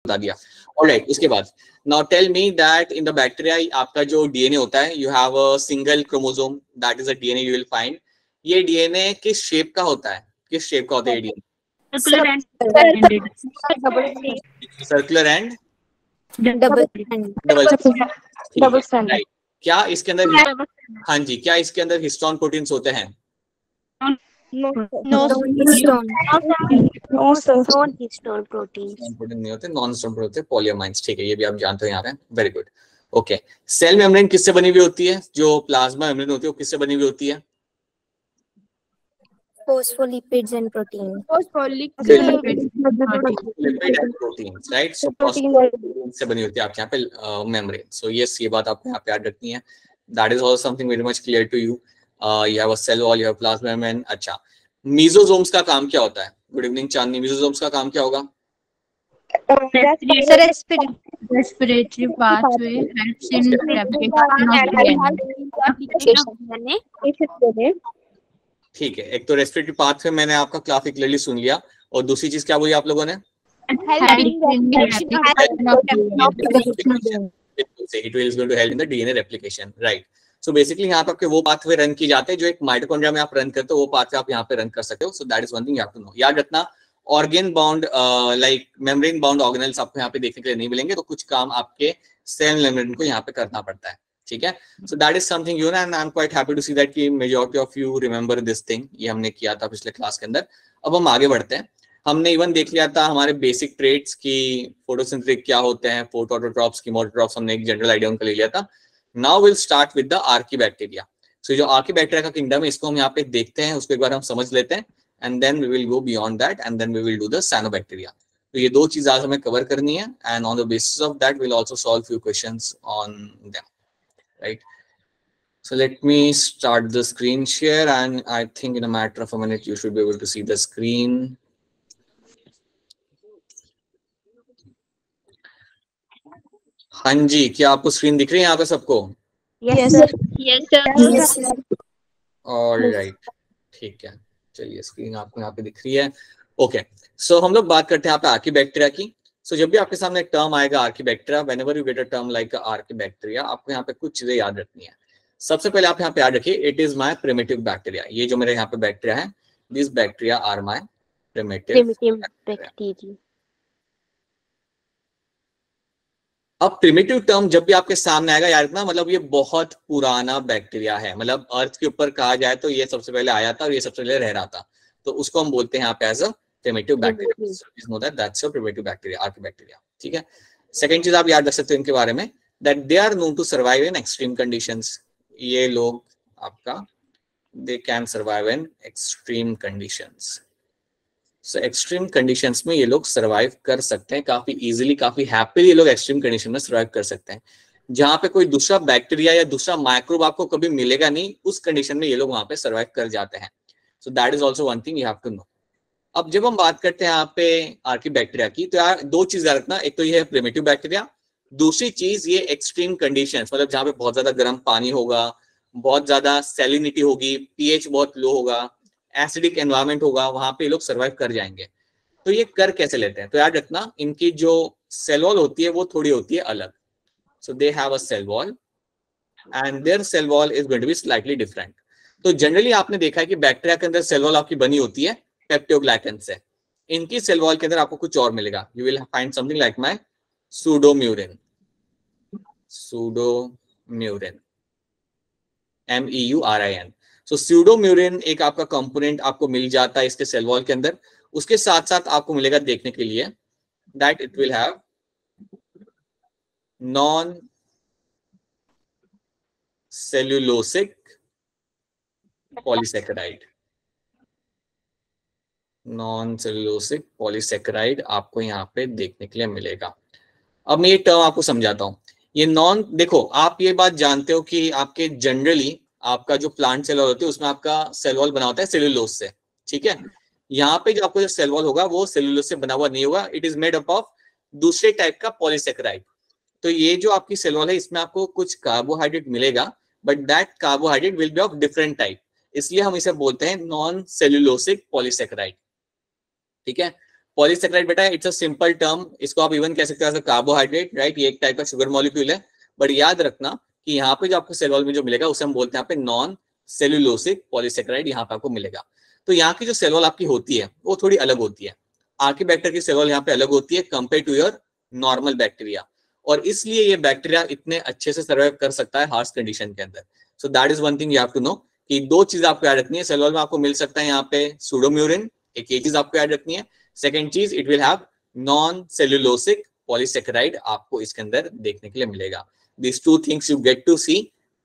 बता दिया। ऑलराइट, उसके बाद now tell me that in the bacteria आपका जो डीएनए होता है, you have a single chromosome, that is a DNA you will find. ये डीएनए किस शेप का होता है? किस शेप का होता है ये DNA? Circular and double strand. क्या इसके अंदर, हाँ जी, क्या इसके अंदर हिस्टोन प्रोटीन्स होते हैं? नॉन हिस्टोन प्रोटीन नहीं होते, नॉन हिस्टोन प्रोटीन होते, पॉलियमाइन्स। ठीक है, ये भी आप जानते हो यहाँ पे, very good. Okay, cell membrane किससे बनी हुई होती है? जो प्लाज्मा मेम्ब्रेन होती है वो किससे बनी हुई होती है? phospholipids and protein lipid and proteins, right? So protein से बनी होती है आपके यहाँ पे मेम्ब्रेन। सो यस, ये बात आपको यहाँ पे याद रखनी है। That is also something very much clear to you. You have a cell wall, you have plasma membrane. अच्छा, मीजोसोम्स का काम क्या होता है? गुड इवनिंग चांदनी, मीजोसोम्स का काम क्या होगा? Respiratory pathway helps in replication. ठीक है, एक तो रेस्पिरेटरी पाथवे मैंने आपका काफी क्लियरली सुन लिया, और दूसरी चीज क्या बोली आप लोगों ने? It is going to help in the DNA replication, right? So basically यहाँ पे आपके वो पाथवे रन की जाते हैं जो एक माइटोकॉन्ड्रिया में आप रन करते हो, वो पाथवे आप यहाँ पे रन कर सकते हो। So that is one thing you have to know. याद रखना, organ bound like membrane bound organelles आपको यहाँ पे देखने के लिए नहीं मिलेंगे, तो कुछ काम आपके सेल मेम्ब्रेन को यहाँ पे करना पड़ता है। ठीक है, so that is something you know, and I am quite happy to see that कि majority of you remember this thing. ये हमने किया था पिछले क्लास के अंदर। अब हम आगे बढ़ते हैं। हमने इवन देख लिया था हमारे बेसिक ट्रेट्स की, फोटोसिंथेसिस क्या होते हैं, फोटोऑटोट्रॉप्स, कीमोटोट्रॉप्स, हमने एक जनरल आइडिया उनका ले लिया था। Now will start with the archaebacteria. So जो आर्कीबैक्टीरिया का किंगडम है, इसको हम यहाँ पे देखते हैं, उसको एक बार हम समझ लेते हैं, and then we will go beyond that, and then we will do the cyanobacteria. तो ये दो चीज आज हमें कवर करनी है, and on the basis of that will also solve few questions on them, right? So let me start the screen share, and I think in a matter of a minute you should be able to see the screen. हाँ जी, क्या आपको screen दिख रही है यहाँ पे सबको? Yes sir. Yes sir. All right, ठीक है, चलिए स्क्रीन आपको यहाँ पे दिख रही है। ओके, सो हम लोग बात करते हैं यहाँ पे आर्कीबैक्टीरिया की। सो जब भी आपके सामने एक टर्म आएगा archaebacteria, whenever you get a term like archaebacteria, आपको यहाँ पे कुछ चीजें याद रखनी है। सबसे पहले आप यहाँ पे याद रखिए, it is my primitive bacteria. ये जो मेरे यहाँ पे बैक्टीरिया है, this bacteria are my primitive bacteria. अब प्रिमिटिव टर्म जब भी आपके सामने आएगा, याद रखना मतलब ये बहुत पुराना बैक्टीरिया है। मतलब अर्थ के ऊपर कहा जाए तो ये सबसे पहले आया था और ये सबसे पहले रह रहा था, तो उसको हम बोलते हैं यहाँ पे as a primitive bacteria. That's a primitive bacteria, archaebacteria. ठीक है, सेकंड चीज आप याद रख सकते हो इनके बारे में, that they are known to survive in extreme conditions. ये लोग आपका they can survive in extreme conditions. So extreme conditions में ये लोग सर्वाइव कर सकते हैं काफी इजीली, काफी हैप्पीली ये लोग एक्सट्रीम कंडीशन में सर्वाइव कर सकते हैं। जहां पे कोई दूसरा बैक्टीरिया या दूसरा माइक्रोब आपको कभी मिलेगा नहीं, उस कंडीशन में ये लोग वहां पे सर्वाइव कर जाते हैं। So that is also one thing you have to know. अब जब हम बात करते हैं यहाँ पे आर्कीबैक्टीरिया की, तो यार दो चीज याद रखना, एक तो ये है प्रिमिटिव बैक्टीरिया, दूसरी चीज ये एक्सट्रीम कंडीशंस, मतलब जहां पे बहुत ज्यादा गर्म पानी होगा, बहुत ज्यादा सैलिनिटी होगी, पीएच बहुत लो होगा, एसिडिक एनवायरनमेंट होगा, वहां पे लोग सर्वाइव कर जाएंगे। तो ये कर कैसे लेते हैं? तो याद रखना, इनकी जो सेल वॉल होती है वो थोड़ी होती है अलग। So they have a cell wall and their cell wall is going to be slightly different. तो जनरली आपने देखा है कि बैक्टीरिया के अंदर सेल वॉल आपकी बनी होती है पेप्टोग्लाइकन से। इनकी सेल वॉल के अंदर आपको कुछ और मिलेगा, you will find something like my pseudomurein, pseudomurein, MEURIN। So pseudomurein एक आपका कंपोनेंट आपको मिल जाता है इसके सेल वॉल के अंदर। उसके साथ साथ आपको मिलेगा देखने के लिए that it will have non cellulosic polysaccharide. Non cellulosic polysaccharide आपको यहाँ पे देखने के लिए मिलेगा। अब मैं ये टर्म आपको समझाता हूँ। ये नॉन, देखो आप ये बात जानते हो कि आपके जनरली आपका जो प्लांट सेल वॉल होती है उसमें आपका सेल वॉल बना होता है सेल्यूलोज से। ठीक है, यहाँ पे जो आपको सेल वॉल होगा वो सेल्यूलोज से बना हुआ नहीं होगा, it is made up of दूसरे टाइप का पॉलीसैकेराइड। तो ये जो आपकी सेल वॉल है इसमें आपको कुछ कार्बोहाइड्रेट मिलेगा, but that carbohydrate will be of different type, इसलिए हम इसे बोलते हैं नॉन सेल्यूलोसिक पॉलीसैकेराइड। ठीक है, पॉलीसेकेराइड बेटा इट्स अ सिंपल टर्म, इसको आप इवन कह सकते हैं कार्बोहाइड्रेट, राइट, ये एक टाइप का शुगर मॉलिक्यूल है। बट याद रखना कि यहाँ पे जो आपको सेल वॉल में जो मिलेगा उसे हम बोलते हैं यहाँ पे नॉन सेल्यूलोसिक पॉलीसेकेराइड, यहाँ पे आपको मिलेगा। तो यहाँ की जो सेल वॉल आपकी होती है वो थोड़ी अलग होती है, आर्कीबैक्टर की सेल वॉल यहाँ पे अलग होती है compare to your normal bacteria, और इसलिए ये बैक्टीरिया इतने अच्छे से सर्वाइव कर सकता है हार्श कंडीशन के अंदर। So that is one thing you have to know कि दो चीज आपको याद रखनी है, सेल वॉल में आपको मिल सकता है यहाँ पे सूडोम्यूरिन, एक ये चीज आपको याद रखनी है। सेकेंड चीज, it will have non cellulosic polysaccharide आपको इसके अंदर देखने के लिए मिलेगा। These two things you get to see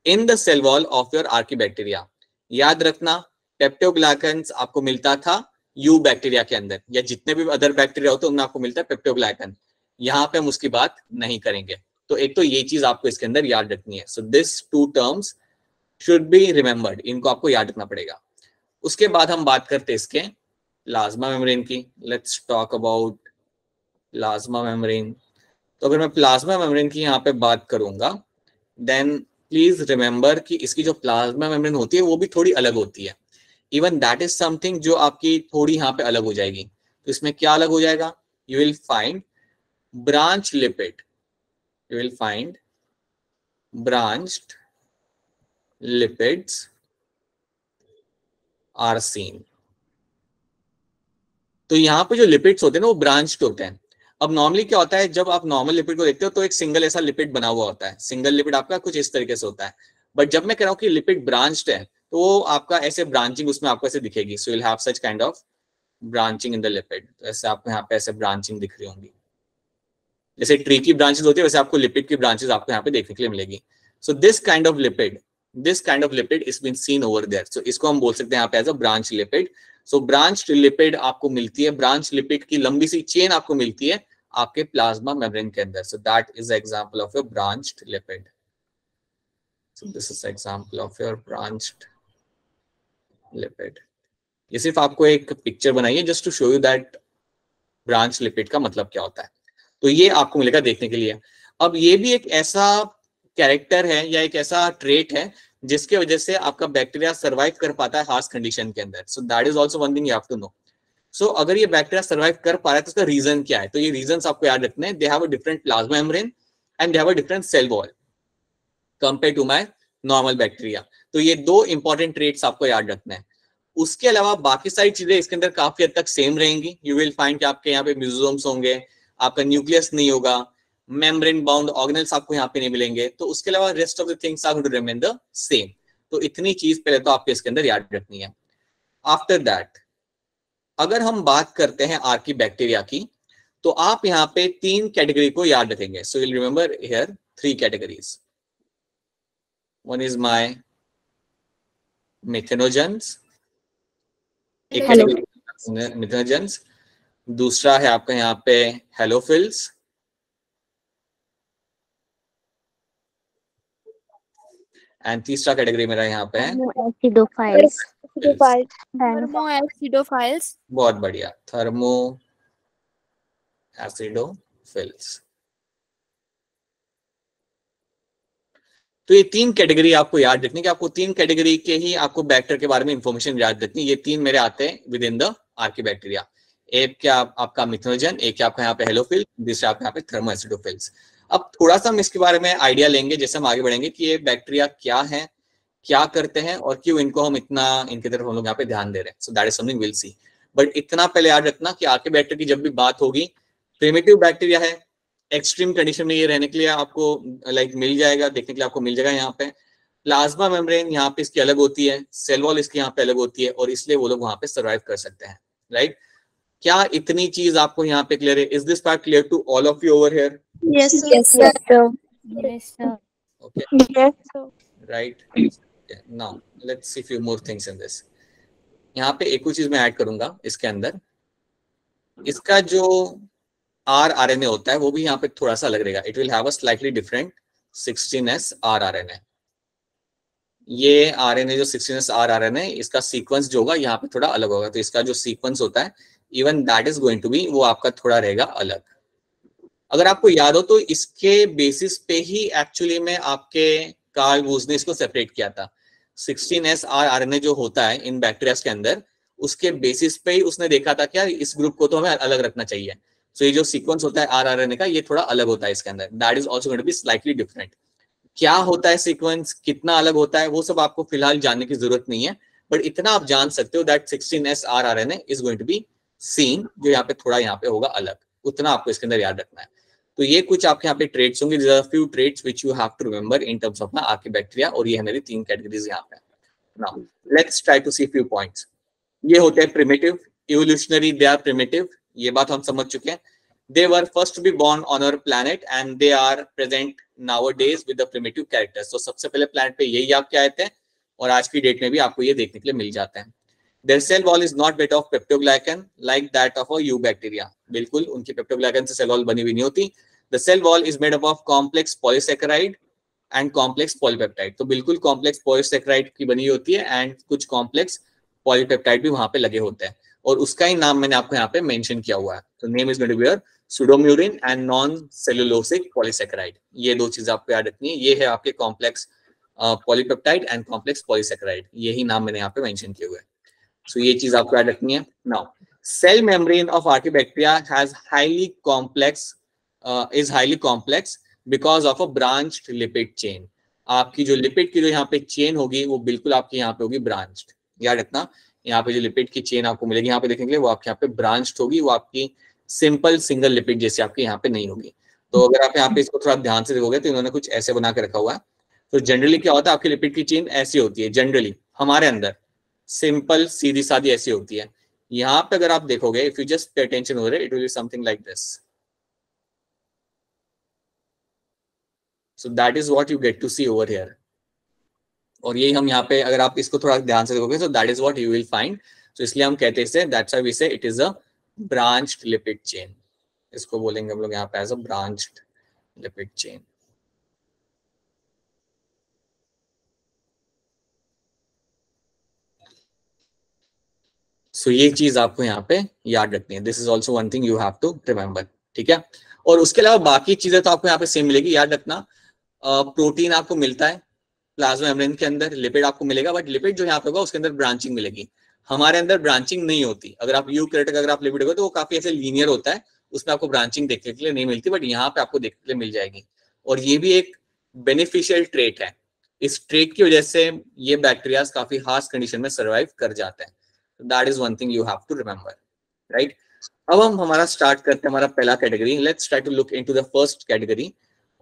in the cell wall of your archibacteria. याद रखना पेप्टोग्लाइकन्स आपको मिलता था यू बैक्टीरिया के अंदर, या जितने भी अदर बैक्टीरिया होते हैं उनमें आपको मिलता है पेप्टोग्लाइकन। यहाँ पे हम उसकी बात नहीं करेंगे। तो एक तो ये चीज आपको इसके अंदर याद रखनी है। So this two terms should be remembered, इनको आपको याद रखना पड़ेगा। उसके बाद हम बात करते हैं इसके प्लाज्मा मेम्ब्रेन की। Let's talk about plasma membrane. तो अगर मैं प्लाज्मा मेम्ब्रेन की यहाँ पे बात करूंगा, देन प्लीज रिमेंबर कि इसकी जो प्लाज्मा मेम्ब्रेन होती है वो भी थोड़ी अलग होती है। इवन दैट इज समथिंग जो आपकी थोड़ी यहाँ पे अलग हो जाएगी। तो इसमें क्या अलग हो जाएगा, you will find branch lipid, you will find branched lipids are seen. तो यहाँ पे जो लिपिड्स होते हैं ना वो ब्रांच्ड होते हैं। अब नॉर्मली क्या होता है, जब आप नॉर्मल लिपिड को देखते हो तो एक सिंगल ऐसा लिपिड बना हुआ होता है, सिंगल लिपिड आपका कुछ इस तरीके से होता है। बट जब मैं कह रहा हूँ कि लिपिड ब्रांच्ड है तो वो आपका ऐसे ब्रांचिंग उसमें आपको ऐसे दिखेगी। So you will have such kind of branching in the lipid. तो ऐसे आपको यहाँ पे ऐसे ब्रांचिंग दिख रही होंगी, जैसे ट्री की ब्रांचेस होती है वैसे आपको लिपिड की ब्रांचेस आपको यहाँ पे देखने के लिए मिलेगी। So this kind of lipid is been seen over there. So इसको हम बोल सकते हैं यहाँ पे as a branch lipid. So branch lipid आपको मिलती है, ब्रांच लिपिड की लंबी सी चेन आपको मिलती है आपके प्लाज्मा मेम्ब्रेन के अंदर। So that is example of your branched lipid. So this is example of your branched lipid. ये सिर्फ आपको एक पिक्चर बनाई है just to show you that branch lipid का मतलब क्या होता है। तो ये आपको मिलेगा देखने के लिए। अब ये भी एक ऐसा कैरेक्टर है या एक ऐसा ट्रेट है जिसके वजह से आपका बैक्टीरिया सर्वाइव कर पाता है हार्श कंडीशन के अंदर। So that is also one thing you have to know. So अगर ये बैक्टीरिया सर्वाइव कर पा रहा है तो उसका रीजन क्या है, तो ये रीजंस आपको याद रखने हैं। They have a different plasma membrane and they have a different cell wall compare to my normal bacteria. तो ये दो इंपॉर्टेंट ट्रेट्स आपको याद रखना है। उसके अलावा बाकी सारी चीजें इसके अंदर काफी हद तक सेम रहेंगी। यू विल फाइंड कि आपके यहाँ पे म्यूजोम्स होंगे, आपका न्यूक्लियस नहीं होगा, मेम्ब्रेन बाउंड ऑर्गेनल्स आपको यहाँ पे नहीं मिलेंगे। तो उसके अलावा rest of the things are going to remain the same. तो इतनी चीज पहले तो आपको इसके अंदर याद रखनी है। आफ्टर दैट अगर हम बात करते हैं आर्कीबैक्टीरिया की, तो आप यहाँ पे 3 कैटेगरी को याद रखेंगे। So you will remember here 3 categories. One is my methanogens, एक मिथेनोजेंस, दूसरा है आपका यहाँ पे हेलोफिल्स, एंड तीसरा कैटेगरी मेरा यहाँ पे है एसिडोफाइल्स। थर्मोएसिडोफाइल्स। बहुत बढ़िया, थर्मो एसिडोफिल्स। तो ये 3 कैटेगरी आपको याद रखनी है कि आपको 3 कैटेगरी के ही आपको बैक्टीरिया के बारे में इंफॉर्मेशन याद रखनी है। ये 3 मेरे आते हैं विद इन द आर्कीबैक्टीरिया। एक क्या आपका मिथेनोजन, एक क्या आपका यहाँ पे हेलोफिल, दूसरा आपका यहाँ पे थर्मोएसिडोफिल्स। अब थोड़ा सा हम इसके बारे में आइडिया लेंगे जैसे हम आगे बढ़ेंगे कि ये बैक्टीरिया क्या है, क्या करते हैं और क्यों इनको हम इतना इनकी तरफ हम लोग यहाँ पे ध्यान दे रहे हैं। So that is something will see. But इतना पहले याद रखना कि आर्कीबैक्टीरिया की जब भी बात होगी, प्रिमिटिव बैक्टीरिया है, एक्सट्रीम कंडीशन में ये रहने के लिए आपको लाइक मिल जाएगा, देखने के लिए आपको मिल जाएगा। यहाँ पे प्लाज्मा मेम्ब्रेन यहाँ पे इसकी अलग होती है, सेल वॉल इसकी यहाँ पे अलग होती है, और इसलिए वो लोग वहां पे सर्वाइव कर सकते हैं, राइट। क्या इतनी चीज आपको यहाँ पे क्लियर है? Is this part clear to all of you over here? Yes, sir. Yes, sir. Yes, sir. Okay, Yes, sir. right. Now let's see few more things in this. यहाँ पे एक और चीज मैं ऐड करूंगा इसके अंदर। इसका जो rRNA होता है वो भी यहाँ पे थोड़ा सा अलग रहेगा। It will have a slightly different 16S rRNA। ये RNA जो 16S rRNA, इसका सीक्वेंस जो होगा यहाँ पे थोड़ा अलग होगा। तो इसका जो सीक्वेंस होता है even that is going to be, वो आपका थोड़ा रहेगा अलग। अगर आपको याद हो तो इसके बेसिस पे ही एक्चुअली में आपके कार्ल वूज ने इसको सेपरेट किया था। 16S rRNA जो होता है इन बैक्टीरिया के अंदर, उसके बेसिस पे ही उसने देखा था कि यार इस ग्रुप को तो हमें अलग रखना चाहिए। सो ये जो सीक्वेंस होता है आरआरएनए का, ये थोड़ा अलग होता है इसके अंदर, that is also going to be slightly different. क्या होता है सीक्वेंस, कितना अलग होता है, वो सब आपको फिलहाल जानने की जरूरत नहीं है, बट इतना आप जान सकते हो that 16S rRNA is going to be seen, जो यहाँ पे थोड़ा यहाँ पे होगा अलग, उतना आपको इसके अंदर याद रखना है। तो ये कुछ आपके यहाँ पे ट्रेड्स होंगे, there are few traits which you have to remember in terms of archaebacteria, और ये है मेरी 3 कैटेगरीज यहाँ पे। Now let's try to see few points. ये होते हैं primitive, evolutionary they are primitive, ये बात हम समझ चुके हैं। They were first to be born on our planet and they are present nowadays with the primitive characters. So सबसे पहले planet पे यही आपके आए थे और आज की डेट में भी आपको ये देखने के लिए मिल जाते हैं। Their cell wall is not made of peptoglycan like that of a eubacteria. बिल्कुल उनकी पेप्टोग्लाइकन से सेल वॉल बनी हुई नहीं होती। The cell wall is made up of complex polysaccharide and complex polypeptide. तो बिल्कुल complex polysaccharide की बनी होती है and कुछ complex polypeptide भी वहां पे लगे होते हैं, और उसका ही नाम मैंने आपको यहाँ पे मेंशन किया हुआ है। तो name is going to be your pseudomurin and non-cellulosic polysaccharide। ये दो चीजें आपको याद रखनी है, ये है आपके complex polypeptide and complex polysaccharide, यही नाम मैंने यहाँ पे मेंशन किए हुए हैं। सो ये चीज आपको याद रखनी है। Now cell membrane of archaebacteria has highly complex is highly complex because of a branched lipid chain. आपकी जो लिपिड की जो यहाँ पे चेन होगी वो बिल्कुल आपकी यहाँ पे होगी ब्रांच्ड। याद रखना, यहाँ पे जो लिपिड की चेन आपको मिलेगी यहाँ पे देखने के लिए, वो आपके यहाँ पे ब्रांच्ड होगी, वो आपकी सिंपल सिंगल लिपिड जैसे आपके यहाँ पे नहीं होगी। तो अगर आप यहाँ पे इसको थोड़ा ध्यान से देखोगे तो इन्होंने कुछ ऐसे बना के रखा हुआ है। तो जनरली क्या होता है, आपकी लिपिड की चेन ऐसी होती है, जनरली हमारे अंदर सिंपल सीधी सादी ऐसी होती है। यहाँ पे अगर आप देखोगे, if you just pay attention over it will be something like this. So that is what you get to see over here. और यही हम यहाँ पे अगर आप इसको थोड़ा ध्यान से देखोगे, so that is what you will find. तो इसलिए हम कहते हैं इसे, that's why we say it is a branched lipid chain. इसको बोलेंगे हम लोग यहाँ पे as a branched lipid chain. So ये चीज आपको यहाँ पे याद रखनी है, this is also one thing you have to remember, ठीक है। और उसके अलावा बाकी चीजें तो आपको यहाँ पे सेम मिलेगी। याद रखना, प्रोटीन आपको मिलता है प्लाज्मा मेम्ब्रेन के अंदर, लिपिड आपको मिलेगा, बट लिपिड जो यहाँ पे होगा उसके अंदर ब्रांचिंग मिलेगी। हमारे अंदर ब्रांचिंग नहीं होती। अगर आप यूकैरियोटिक अगर आप लिपिड हो तो वो काफी ऐसे लीनियर होता है, उसमें आपको ब्रांचिंग देखने के लिए नहीं मिलती, बट यहाँ पे आपको देखने के लिए मिल जाएगी। और ये भी एक बेनिफिशियल ट्रेट है। इस ट्रेट की वजह से ये बैक्टीरियाज काफी हार्श कंडीशन में सर्वाइव कर जाते हैं। That is one thing you have to remember, right. अब हम हमारा स्टार्ट करते हैं हमारा पहला category. Let's try to look into the first category.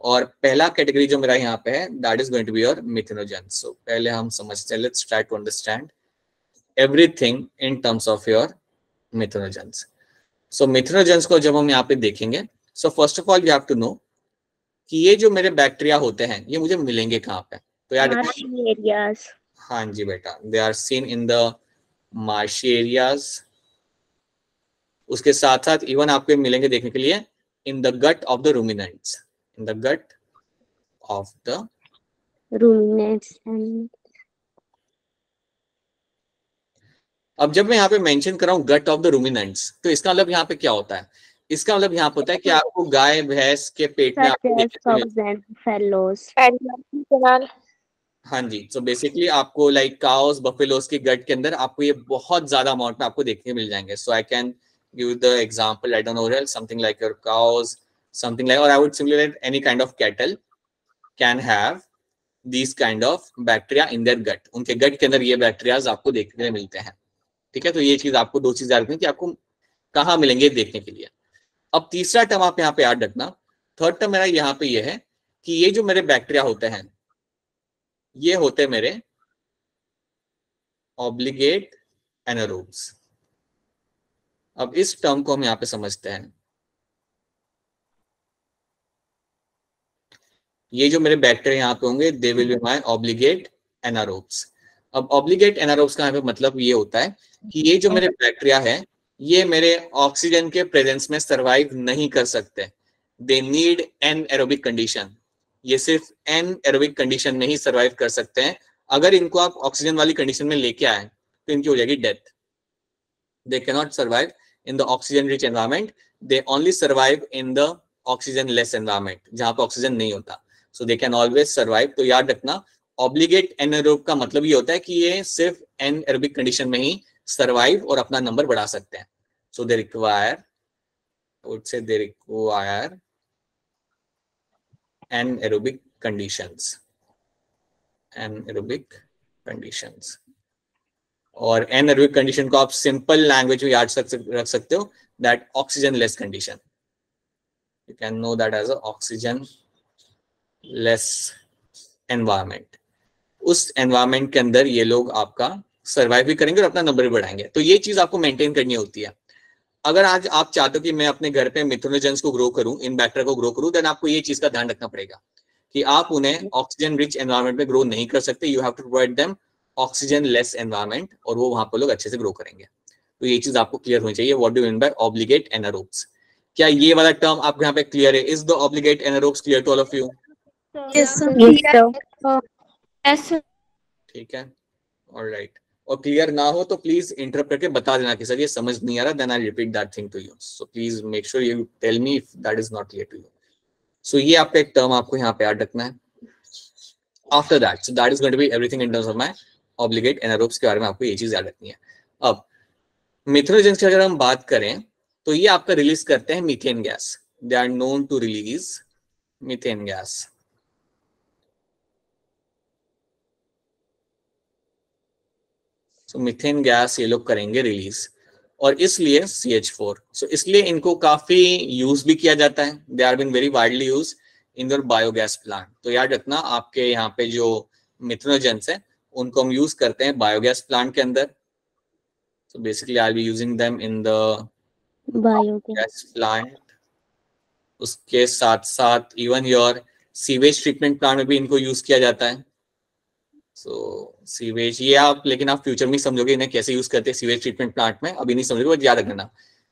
और पहला कैटेगरी जो मेरा यहाँ पे है, that is going to be your methanogens. So पहले हम समझते हैं, let's try to understand everything in terms of your methanogens. So methanogens को जब हम यहाँ पे देखेंगे, so first of all you have to know कि ये जो मेरे बैक्टीरिया होते हैं ये मुझे मिलेंगे कहाँ पे। तो यार एरियाज, हाँ जी बेटा, they are seen in the marshy areas. उसके साथ साथ इवन आपको मिलेंगे देखने के लिए in the gut of the ruminants, in the gut of the ruminants and अब जब मैं यहाँ पे मेंशन कर रहा हूँ गट ऑफ द रूमिनेंट्स, तो इसका मतलब यहाँ पे क्या होता है? इसका मतलब यहाँ पे होता है कि आपको गाय भैंस के पेट में हाँ जी, तो बेसिकली आपको लाइक काउस बफेलोस की गट के अंदर आपको ये बहुत ज्यादा अमाउंट में आपको देखने मिल जाएंगे। So I can give the example, I don't know, something like your cows, something like, or I would simply let any kind of cattle can have these kind of bacteria in their gut. उनके गट के अंदर ये bacterias आपको देखने मिलते हैं, ठीक है। तो ये चीज आपको दो चीज याद रखनी कि आपको कहाँ मिलेंगे देखने के लिए। अब तीसरा टर्म आप यहाँ पे याद रखना, थर्ड टर्म मेरा यहाँ पे ये है कि ये जो मेरे बैक्टीरिया होते हैं ये होते मेरे ऑब्लिगेट एनारोब्स। अब इस टर्म को हम यहाँ पे समझते हैं। ये जो मेरे बैक्टीरिया यहाँ पे होंगे दे will be my obligate anaerobes. अब ऑब्लिगेट एनारोब्स का यहाँ पे मतलब ये होता है कि ये जो मेरे बैक्टीरिया है ये मेरे ऑक्सीजन के प्रेजेंस में सरवाइव नहीं कर सकते। They need an aerobic condition. ये सिर्फ एन एरोबिक कंडीशन में ही सरवाइव कर सकते हैं। अगर इनको आप ऑक्सीजन वाली कंडीशन में लेके आए तो इनकी हो जाएगी death. They can not survive in the oxygen rich environment, they only survive in the oxygen less environment, जहां पे ऑक्सीजन नहीं होता। सो दे कैन ऑलवेज सर्वाइव। तो याद रखना, ऑब्लिगेट एनारोब का मतलब ये होता है कि ये सिर्फ एन एरोबिक कंडीशन में ही सर्वाइव और अपना नंबर बढ़ा सकते हैं. So they require, I would say they require anaerobic conditions. Anaerobic conditions. और anaerobic condition को आप सिंपल लैंग्वेज में याद रख सकते हो, that oxygen less condition. You can know that as a oxygen less environment. उस environment के अंदर ये लोग आपका सर्वाइव भी करेंगे और अपना नंबर भी बढ़ाएंगे. तो ये चीज आपको मेंटेन करनी होती है. अगर आज आप चाहते हो कि मैं अपने घर पे मिथुनोजेंस को ग्रो करूं, इन बैक्टीरिया को ग्रो करूं, देन आपको ये चीज का ध्यान रखना पड़ेगा कि आप उन्हें ऑक्सीजन रिच एनवायरनमेंट में ग्रो नहीं कर सकते. You have to provide them oxygen less environment, और वो वहां पर लोग अच्छे से ग्रो करेंगे. तो ये चीज आपको क्लियर होनी चाहिए. What do you mean by obligate anaerobes? क्या ये वाला टर्म आपको यहाँ पे क्लियर है? Is the obligate anaerobes clear to all of you? Yes. ठीक है, ऑलराइट. और क्लियर ना हो तो प्लीज इंटरप्ट करके बता देना कि सर ये समझ नहीं आ रहा, then I repeat that thing to you. So please make sure you tell me if that is not clear to you. So ये आपका एक टर्म आपको यहाँ पे याद रखना है. After that, so that is going to be everything in terms of my obligate anaerobes के बारे में आपको ये चीज याद रखनी है. अब मिथुनोजेंस की अगर हम बात करें तो ये आपका रिलीज करते हैं methane gas. They are known to release methane gas. तो मीथेन गैस ये लोग करेंगे रिलीज, और इसलिए CH4. सो इसलिए इनको काफी यूज भी किया जाता है. They are been very widely use in the biogas plant. तो याद रखना आपके यहाँ पे जो मिथुनोजेंस है उनको हम यूज करते हैं बायोगैस प्लांट के अंदर. So basically I will be using them in the biogas plant. उसके साथ साथ even your sewage treatment plant में भी इनको यूज किया जाता है. सो सीवेज ये आप, लेकिन आप फ्यूचर में समझोगे इन्हें कैसे यूज करते हैं सीवेज ट्रीटमेंट प्लांट में. अभी नहीं समझोगे, बट याद रखना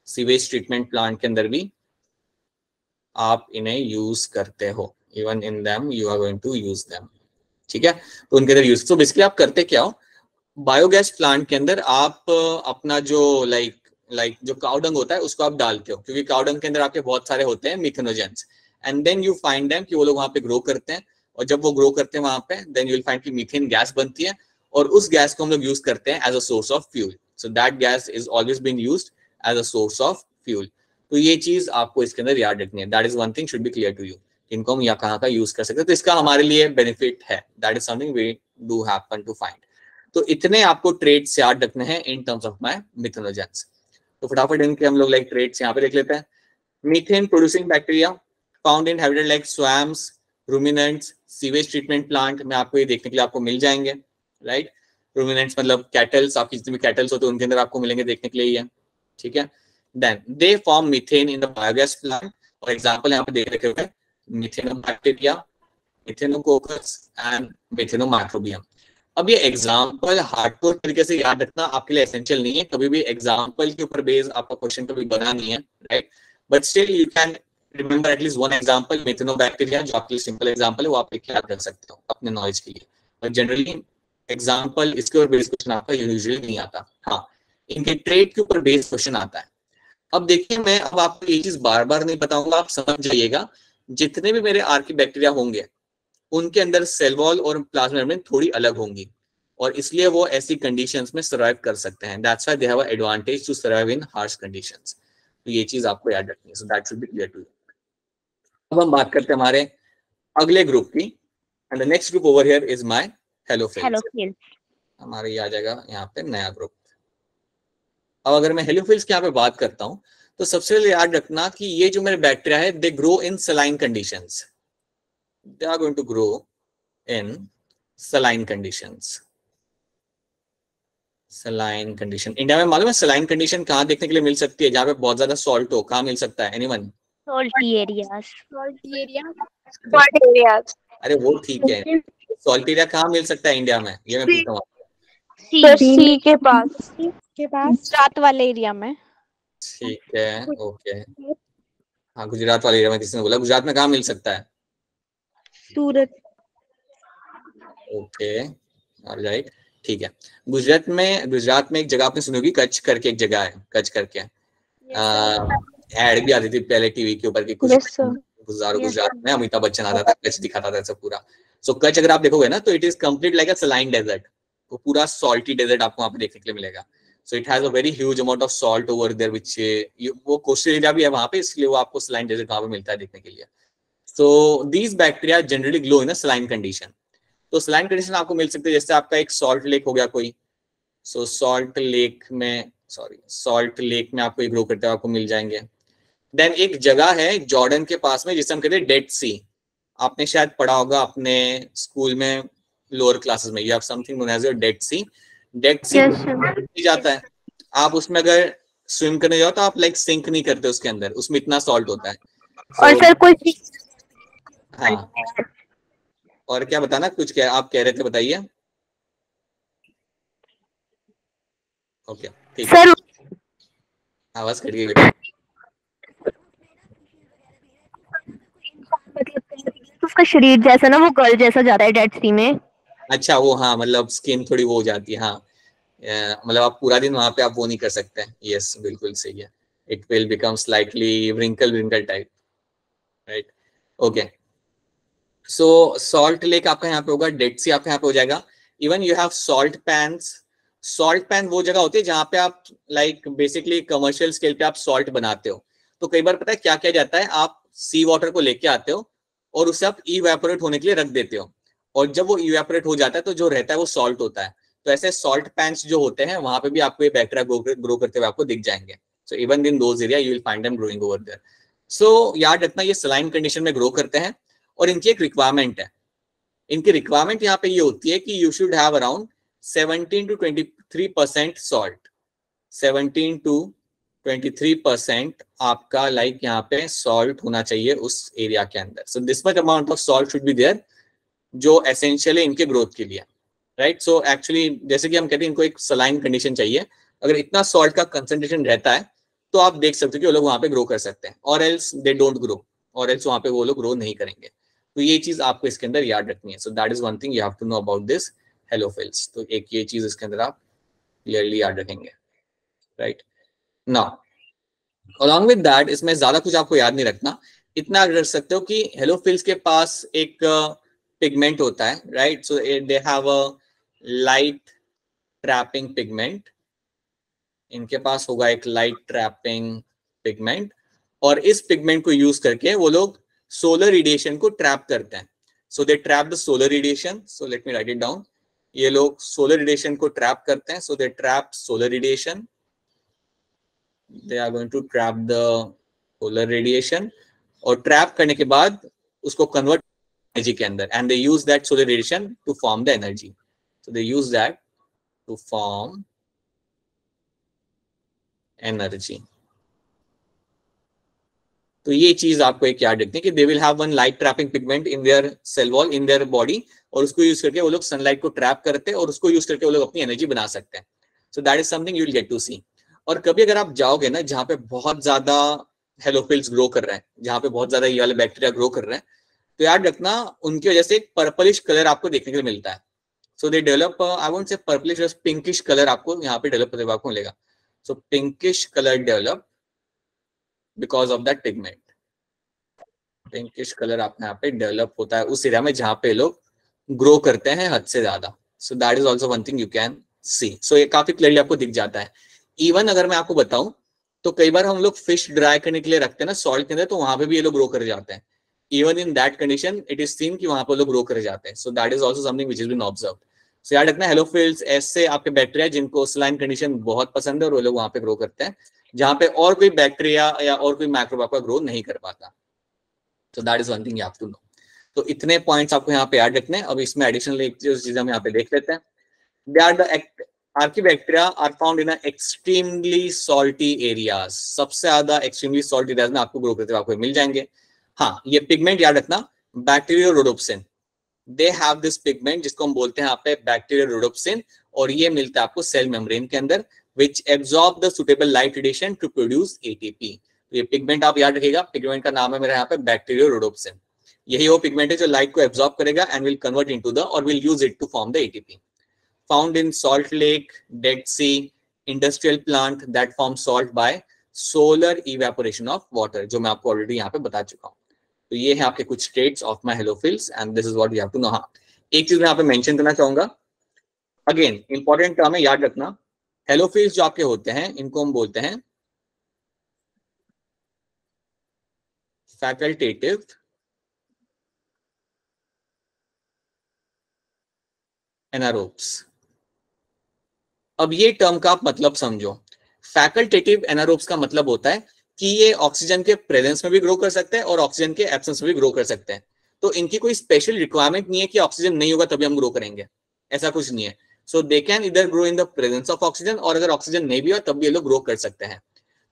सीवेज ट्रीटमेंट प्लांट के अंदर भी आप इन्हें यूज करते हो. Even in them you are going to use them. ठीक है, तो उनके अंदर यूज. तो बेसिकली आप करते क्या हो, बायोगैस प्लांट के अंदर आप अपना जो लाइक जो काउडंग होता है उसको आप डालते हो, क्योंकि काउडंग के अंदर आपके बहुत सारे होते हैं methanogens. And then you find them कि वो लोग वहां पे ग्रो करते हैं, और जब वो ग्रो करते हैं वहां पे, देन यू विल फाइंड कि मीथेन गैस बनती है, और उस गैस को हम लोग यूज करते हैं as a source of fuel. So that gas is always been used as a source of fuel. तो ये चीज आपको इसके अंदर याद रखनी है. That is one thing should be clear to you, इनको हम यहाँ कहाँ का यूज कर सकते हैं. तो इसका हमारे लिए बेनिफिट है. That is something we do happen to find. तो इतने आपको ट्रेड्स याद रखने हैं in terms of my methanogens. तो फटाफट इनके हम लोग लाइक ट्रेड्स यहाँ पे देख लेते हैं. Methane producing bacteria found in habitat like swamps, ruminants, sewage treatment plant में आपको ये देखने के लिए आपको मिल जाएंगे. राइट, रूमिनेंट्स मतलब कैटल्स, आपकी जितने भी कैटल्स होते हैं उनके अंदर आपको मिलेंगे देखने के लिए. ठीक है, then they form methane in the biogas plant. और एग्जांपल यहाँ पे देख रखे हुए मिथेनोबैक्टीरिया, मिथेनोकोकस एंड मिथेनोमाइक्रोबियम. अब ये एग्जांपल हार्डकोर तरीके से याद रखना आपके लिए एसेंशियल नहीं है. कभी भी एग्जांपल के ऊपर बेस आपका क्वेश्चन कभी बना नहीं है. Right, but still you can remember at least one example. Methanobacteria जो आपके लिए सिंपल एग्जांपल है वो आप लिख याद रख सकते हो अपने नॉलेज के लिए. बट जनरली एग्जांपल इसके ऊपर बेस क्वेश्चन आपका यूजुअली नहीं आता. हाँ, इनके ट्रेड के ऊपर बेस क्वेश्चन आता है. अब देखिए, मैं अब आपको ये चीज बार बार नहीं बताऊंगा, आप समझ जाइएगा. जितने भी मेरे आर्की बैक्टीरिया होंगे उनके अंदर सेल वॉल और प्लाज्मा मेम्ब्रेन थोड़ी अलग होंगी, और इसलिए वो ऐसी कंडीशंस में सर्वाइव कर सकते हैं. That's why they have a advantage to survive in harsh conditions. तो ये चीज आपको याद रखनी है. So that should be clear to you. अब हम बात करते हैं हमारे अगले ग्रुप की. And the next group over here is my halophiles. हमारे ये आ जाएगा यहाँ पे नया ग्रुप. अब अगर मैं हेलोफिल्स की यहाँ पे बात करता हूँ तो सबसे पहले याद रखना कि ये जो मेरे बैक्टीरिया है they grow in saline conditions. They are going to grow in saline conditions. Saline condition India में मालूम है सलाइन कंडीशन कहाँ देखने के लिए मिल सकती है? जहाँ पे बहुत ज्यादा सॉल्ट हो, कहाँ मिल सकता है? एनीवन? Salty areas. अरे वो ठीक है, सॉल्ट एरिया कहाँ मिल सकता है इंडिया में, ये मैं पूछता हूँ. सी के पास गुजरात वाले एरिया में. ठीक है, ओके. हाँ, गुजरात वाले एरिया में किसी ने बोला. गुजरात में कहाँ मिल सकता है? सूरत. ओके, ऑलराइट, ठीक है. गुजरात में एक जगह आपने सुनी होगी, कच्छ करके एक जगह है, कच्छ करके. एड भी आती थी पहले टीवी के ऊपर की कुछ. गुजरात में अमिताभ बच्चन आता था, कच्छ दिखाता था सब पूरा. सो कच्छ अगर आप देखोगे ना तो it is complete like a saline desert. वो पूरा सॉल्टी डेजर्ट आपको वहां पे देखने के लिए मिलेगा. So it has a very huge amount of salt over there which वो कोस्टल एरिया भी है वहां पे, इसलिए वो आपको सलाइन डेजर्ट वहां पे मिलता है देखने के लिए. So these bacteria generally glow in a saline condition. तो सलाइन कंडीशन आपको मिल सकते हैं, जैसे आपका एक सॉल्ट लेक हो गया कोई. सो सॉल्ट लेक में आपको ग्रो करते हुए आपको मिल जाएंगे. देन एक जगह है जॉर्डन के पास में जिसे हम कहते हैं डेड सी. आपने शायद पढ़ा होगा अपने स्कूल में लोअर क्लासेस में, you have something known as Dead Sea. Dead Sea जाता है, आप उसमें अगर स्विम करने जाओ तो आप लाइक सिंक नहीं करते उसके अंदर, उसमें इतना सॉल्ट होता है. और सर कोई हाँ, और क्या बताना, कुछ क्या आप कह रहे थे, बताइए. ओके ठीक है, सर आवाज कट गई. उसका शरीर जैसा ना वो गल जैसा जाता है डेड सी में. अच्छा वो, हाँ मतलब स्किन थोड़ी वो हो जाती है. हाँ मतलब आप पूरा दिन वहां पे आप वो नहीं कर सकते. यस बिल्कुल सही है. It will become slightly wrinkle type, right. Okay, so salt lake आपका यहाँ पे होगा, डेड सी आपका यहाँ पे हो जाएगा. Even you have salt pans. Salt pan वो जगह होती है जहाँ पे आप लाइक बेसिकली कमर्शियल स्केल पे आप सॉल्ट बनाते हो. तो कई बार पता है क्या किया जाता है, आप सी वाटर को लेके आते हो और उसे आप इवेपोरेट होने के लिए रख देते हो, और जब वो इवेपोरेट हो जाता है तो जो रहता है वो सॉल्ट होता है. तो ऐसे सॉल्ट पैन्स जो होते हैं वहां पे भी आपको ये बैक्टीरिया ग्रो करते हुए आपको दिख जाएंगे. So even in those area you will find them growing over there. सो याद रखना ये सलाइन कंडीशन में ग्रो करते हैं, और इनकी एक रिक्वायरमेंट है. इनकी रिक्वायरमेंट यहाँ पे ये होती है कि you should have around 17 to 23% salt. 17 to 23% आपका लाइक यहाँ पे सॉल्ट होना चाहिए उस एरिया के अंदर. So this much amount of salt should be there, जो एसेंशियली इनके ग्रोथ के लिए, राइट. सो एक्चुअली जैसे कि हम कहते हैं इनको एक सलाइन कंडीशन चाहिए. अगर इतना सॉल्ट का कंसंट्रेशन रहता है तो आप देख सकते हो कि वो लोग वहां पे ग्रो कर सकते हैं, और एल्स दे डोंट ग्रो, और एल्स वहां पे वो लोग ग्रो नहीं करेंगे. तो ये चीज आपको इसके अंदर याद रखनी है. So that is one thing you have to know about this halophiles. तो एक ये चीज इसके अंदर आप क्लियरली याद रखेंगे, right. Now along with that, इसमें ज्यादा कुछ आपको याद नहीं रखना. इतना याद रख सकते हो कि हेलोफिल्स के पास एक पिगमेंट होता है, right. So they have a light trapping pigment. इनके पास होगा एक लाइट ट्रैपिंग पिगमेंट, और इस पिगमेंट को यूज करके वो लोग सोलर रेडिएशन को ट्रैप करते हैं. So they trap the solar radiation. So let me write it down. ये लोग सोलर रेडिएशन को ट्रैप करते हैं. So they trap solar radiation. They are going to trap the solar radiation, और trap करने के बाद उसको कन्वर्ट एनर्जी के अंदर, and they use that solar radiation to form the energy. So they use that to form energy. तो ये चीज आपको एक याद रखनी है कि they will have one light trapping pigment in their cell wall, in their body, और उसको यूज करके वो लोग सनलाइट को ट्रैप करते हैं, और उसको यूज करके वो लोग अपनी एनर्जी बना सकते हैं. So that is something you will get to see. और कभी अगर आप जाओगे ना जहाँ पे बहुत ज्यादा हेलोफिल्स ग्रो कर रहे हैं, जहाँ पे बहुत ज्यादा ये वाले बैक्टीरिया ग्रो कर रहे हैं, तो याद रखना उनकी वजह से एक पर्पलिश कलर आपको देखने को मिलता है. So they develop, I won't say purplish, just pinkish colour आपको यहाँ पे डेवलप होते आपको मिलेगा. So pinkish colour develop because of that pigment. Pinkish colour आपको यहाँ पे डेवलप होता है उस एरिया में जहाँ पे लोग ग्रो करते हैं हद से ज्यादा. So that is also one thing you can see. So ये काफी क्लियरली आपको दिख जाता है. इवन अगर मैं आपको बताऊं तो कई बार हम लोग फिश ड्राई करने के लिए रखते हैं ना सॉल्ट के अंदर, तो वहां पे भी ये लोग ग्रो कर जाते हैं. Even in that condition it is seen कि वहां पर लोग ग्रो कर जाते हैं. So that is also something which is been observed. So याद रखना हेलोफिल्स ऐसे आपके बैक्टीरिया जिनको सलाइन कंडीशन बहुत पसंद है, और वो लोग वहां पे ग्रो करते हैं जहां पे और कोई बैक्टीरिया या और कोई माइक्रोब आपका ग्रो नहीं कर पाता. So that is one thing you have to know. तो इतने पॉइंट्स आपको यहाँ पे याद रखने हैं. अब इसमें एडिशनल एक चीज हम यहाँ पे देख लेते हैं. They are the Archaebacteria are found in extremely salty areas. सबसे ज्यादा extremely salty areas में आपको ग्रो करते हुए आपको मिल जाएंगे. हाँ, ये पिगमेंट याद रखना, बैक्टीरियोरोडोप्सिन. They have this pigment जिसको हम बोलते हैं यहाँ पे बैक्टीरियोरोडोप्सिन, और ये मिलता है आपको सेल मेम्ब्रेन के अंदर, which absorb the suitable light radiation to produce ATP. ये पिगमेंट आप याद रखिएगा, पिगमेंट का नाम है मेरा यहाँ पे बैक्टीरियोरोडोप्सिन. यही वो पिगमेंट है जो लाइट को एब्जॉर्ब करेगा and will convert into the और will use it to form the ATP. Found in salt lake, dead sea, industrial plant that form salt by solar evaporation of water, जो मैं आपको already यहाँ पे बता चुका हूँ. तो ये है आपके कुछ states of my halophiles and this is what you have to know. हाँ, एक चीज मैं यहाँ पे मेंशन करना चाहूंगा, अगेन इंपॉर्टेंट टर्म है, याद रखना. हेलोफिल्स जो आपके होते हैं इनको हम बोलते हैं फैकल्टेटिव एनारोब्स। अब ये टर्म का आप मतलब समझो। फैकल्टेटिव एनारोब्स का मतलब होता है कि ये ऑक्सीजन के प्रेजेंस में भी ग्रो कर सकते हैं और ऑक्सीजन के एब्सेंस में भी ग्रो कर सकते हैं। तो इनकी कोई स्पेशल रिक्वायरमेंट नहीं है कि ऑक्सीजन नहीं होगा तभी हम ग्रो करेंगे, ऐसा कुछ नहीं है। सो दे कैन इधर grow in the presence of oxygen, और अगर ऑक्सीजन नहीं भी हो तब भी ये लोग ग्रो कर सकते हैं।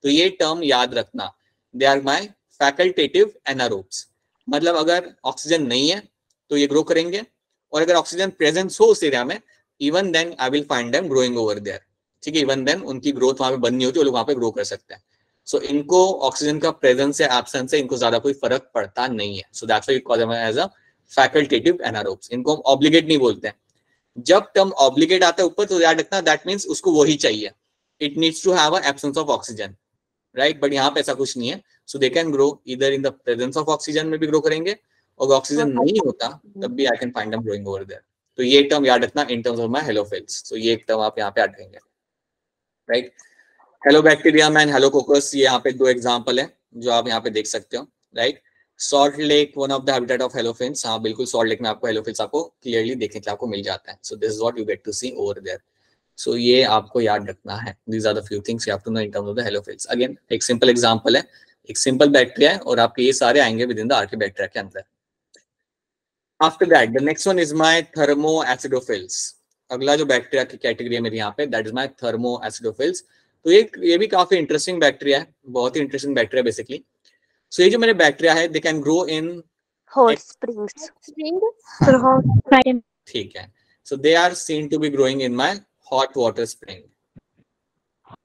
तो ये टर्म याद रखना, they are my facultative anaerobes. मतलब अगर ऑक्सीजन नहीं है तो ये ग्रो करेंगे, और अगर ऑक्सीजन प्रेजेंस हो उस एरिया में, even then I will find them growing over there. ठीक है, इवन देन उनकी ग्रोथ वहां पे बंद नहीं होती, वो लोग वहां पे ग्रो कर सकते हैं। सो इनको ऑक्सीजन का प्रेजेंस या एब्सेंस से इनको ज्यादा कोई फर्क पड़ता नहीं है। So that's why we call them as a facultative anaerobes. इनको हम ऑब्लिगेट नहीं बोलते हैं। जब टर्म ऑब्लिगेट आता है ऊपर तो याद रखना दैट मींस उसको वही चाहिए, it needs to have a absence of oxygen, right. But यहाँ पे ऐसा कुछ नहीं है। सो दे कैन ग्रो इधर in the presence of oxygen में भी ग्रो करेंगे, और ऑक्सीजन नहीं होता तब भी I can find them growing over there. तो ये टर्म याद रखना in terms of my halophiles. तो ये एक टर्म आप यहाँ पे याद रखेंगे, राइट। हेलोबैक्टीरियम एंड हेलोकोकस, ये यहाँ पे दो एग्जांपल है जो आप यहाँ पे देख सकते हो, right. Salt lake one of the habitat of halophiles. हाँ बिल्कुल, सॉल्ट लेक में आपको हेलोफिल्स आपको क्लियरली देखने के लिए आपको मिल जाता है। So this is what you get to see over there. So ये आपको याद रखना है। These are the few things you have to know in terms of the halophiles. Again एक सिंपल एग्जांपल है, एक सिंपल बैक्टीरिया है और आपके ये सारे आएंगे विद इन द आर्किबैक्टीरिया के अंदर। After that the next one is my thermoacidophiles. अगला जो बैक्टीरिया की कैटेगरी है मेरी यहाँ पे, दैट इज माय थर्मोएसिडोफिल्स। तो ये भी काफी इंटरेस्टिंग बैक्टीरिया है, बहुत ही इंटरेस्टिंग बैक्टीरिया बेसिकली। सो ये जो मेरे बैक्टीरिया है they can grow in hot springs. ठीक है। So they are seen to be growing in my hot water spring.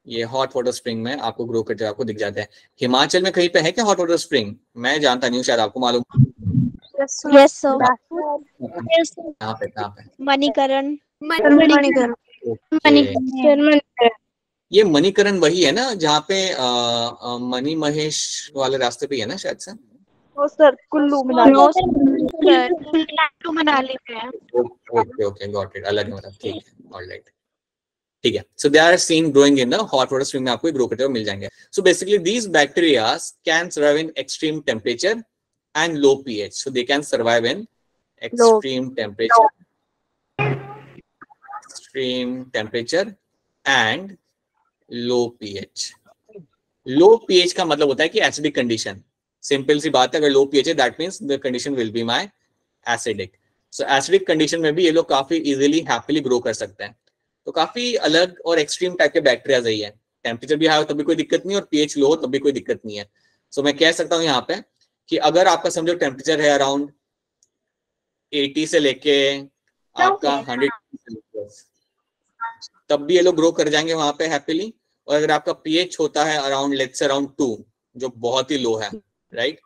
ये हॉट वाटर स्प्रिंग में आपको ग्रो करते आपको दिख जाता है। हिमाचल में कहीं पे है क्या हॉट वाटर स्प्रिंग? मैं जानता नहीं हूँ, शायद आपको मालूम। Yes sir. कहाँ पे? मणिकरण। ये मणिकरण वही है ना जहाँ पे मणि महेश वाले रास्ते पे है ना शायद से? ओ सर, कुल्लू मनाली पे है। Okay got it. अलग है मतलब, ठीक है, ऑलराइट, ठीक है। So they are seen growing in the hot water spring में आपको ग्रो करते हुए मिल जाएंगे। So basically these bacteria can survive in extreme temperature and low pH, so they can survive in extreme temperature and low pH. low pH का मतलब होता है कि acidic condition। सिंपल सी बात है, अगर low pH है that means the condition will be my acidic. so acidic condition में भी ये लोग काफी easily happily grow कर सकते हैं। तो काफी अलग और एक्सट्रीम टाइप के बैक्टीरिया ही है। टेम्परेचर भी हाई हो तब भी कोई दिक्कत नहीं, और pH लो हो तब भी कोई दिक्कत नहीं है। सो मैं कह सकता हूँ यहाँ पे कि अगर आपका समझो टेम्परेचर है अराउंड 80 से लेके आपका 100 तब भी ये लोग ग्रो कर जाएंगे वहां पे हैप्पीली। और अगर आपका पीएच होता है अराउंड लेट्स से अराउंड 2 जो बहुत ही लो है, right,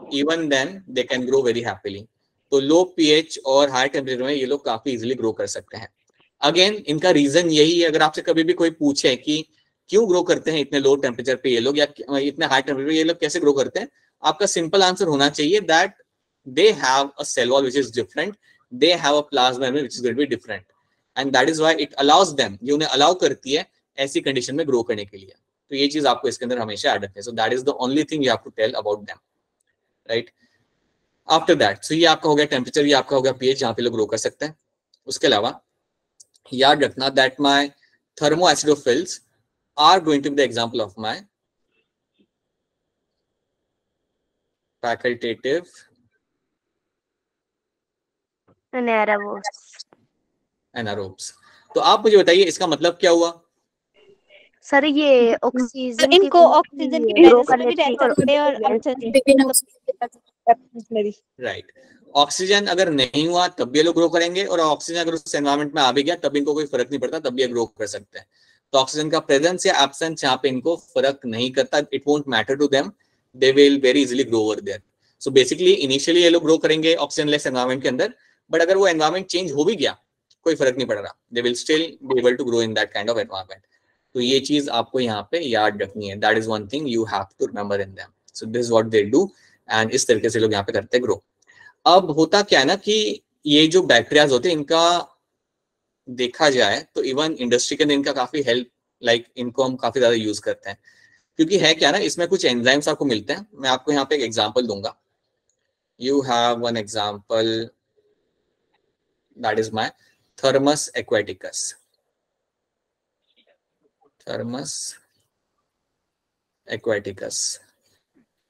even then they can grow very happily. तो लो पीएच और हाई टेम्परेचर में ये लोग काफी इजीली ग्रो कर सकते हैं। अगेन इनका रीजन यही है, अगर आपसे कभी भी कोई पूछे कि क्यों ग्रो करते हैं इतने लो टेम्परेचर पे ये लोग या इतने हाई टेम्परेचर पे ये लोग कैसे ग्रो करते हैं, आपका सिंपल आंसर होना चाहिए that they have a cell wall which is different, they have a plasma membrane which is going to be different, and that is why it allows them, ये उन्हें allow करती है ऐसी कंडीशन में grow करने के लिए। तो ये चीज आपको इसके अंदर हमेशा ऐड रखनी है। so that is the only thing you have to tell about them, right? after that, so ये आपका हो गया टेम्परेचर, ये आपका हो गया पीएच जहाँ पे लोग ग्रो कर सकते हैं। उसके अलावा याद रखना that my thermoacidophils are going to be the example of my facultative anaerobes. तो आप मुझे बताइए इसका मतलब क्या हुआ? सर ये ऑक्सीजन इनको ऑक्सीजन की प्रेजेंस में भी रहते हैं और राइट। ऑक्सीजन अगर नहीं हुआ तब भी ये लोग ग्रो करेंगे, और ऑक्सीजन अगर उस एनवायरनमेंट में आ भी गया तब इनको कोई फर्क नहीं पड़ता, तब भी ये ग्रो कर सकते हैं। तो ऑक्सीजन का प्रेजेंस या एब्सेंस यहाँ पे इनको फर्क नहीं करता, it won't matter to them, they will very easily grow over there. So basically initially ये लोग ग्रो करेंगे ऑक्सीजन लेस एनवायरनमेंट के अंदर, बट अगर वो एनवायरनमेंट चेंज हो भी गया कोई फर्क नहीं पड़ रहा, they will still be able to grow in that kind of environment. तो ये चीज आपको यहाँ पे याद रखनी है, that is one thing you have to remember in them. So this is what they do, and इस तरीके से लोग यहाँ पे करते ग्रो। अब होता क्या है ना कि ये जो बैक्टीरियाज होते हैं इनका देखा जाए तो इवन इंडस्ट्री के अंदर इनका काफी हेल्प लाइक इनको हम काफी ज्यादा यूज करते हैं, क्योंकि है क्या ना, इसमें कुछ एंजाइम्स आपको मिलते हैं। मैं आपको यहाँ पे एक एग्जांपल दूंगा। You have one example, that is my thermos aquaticus. Thermos aquaticus,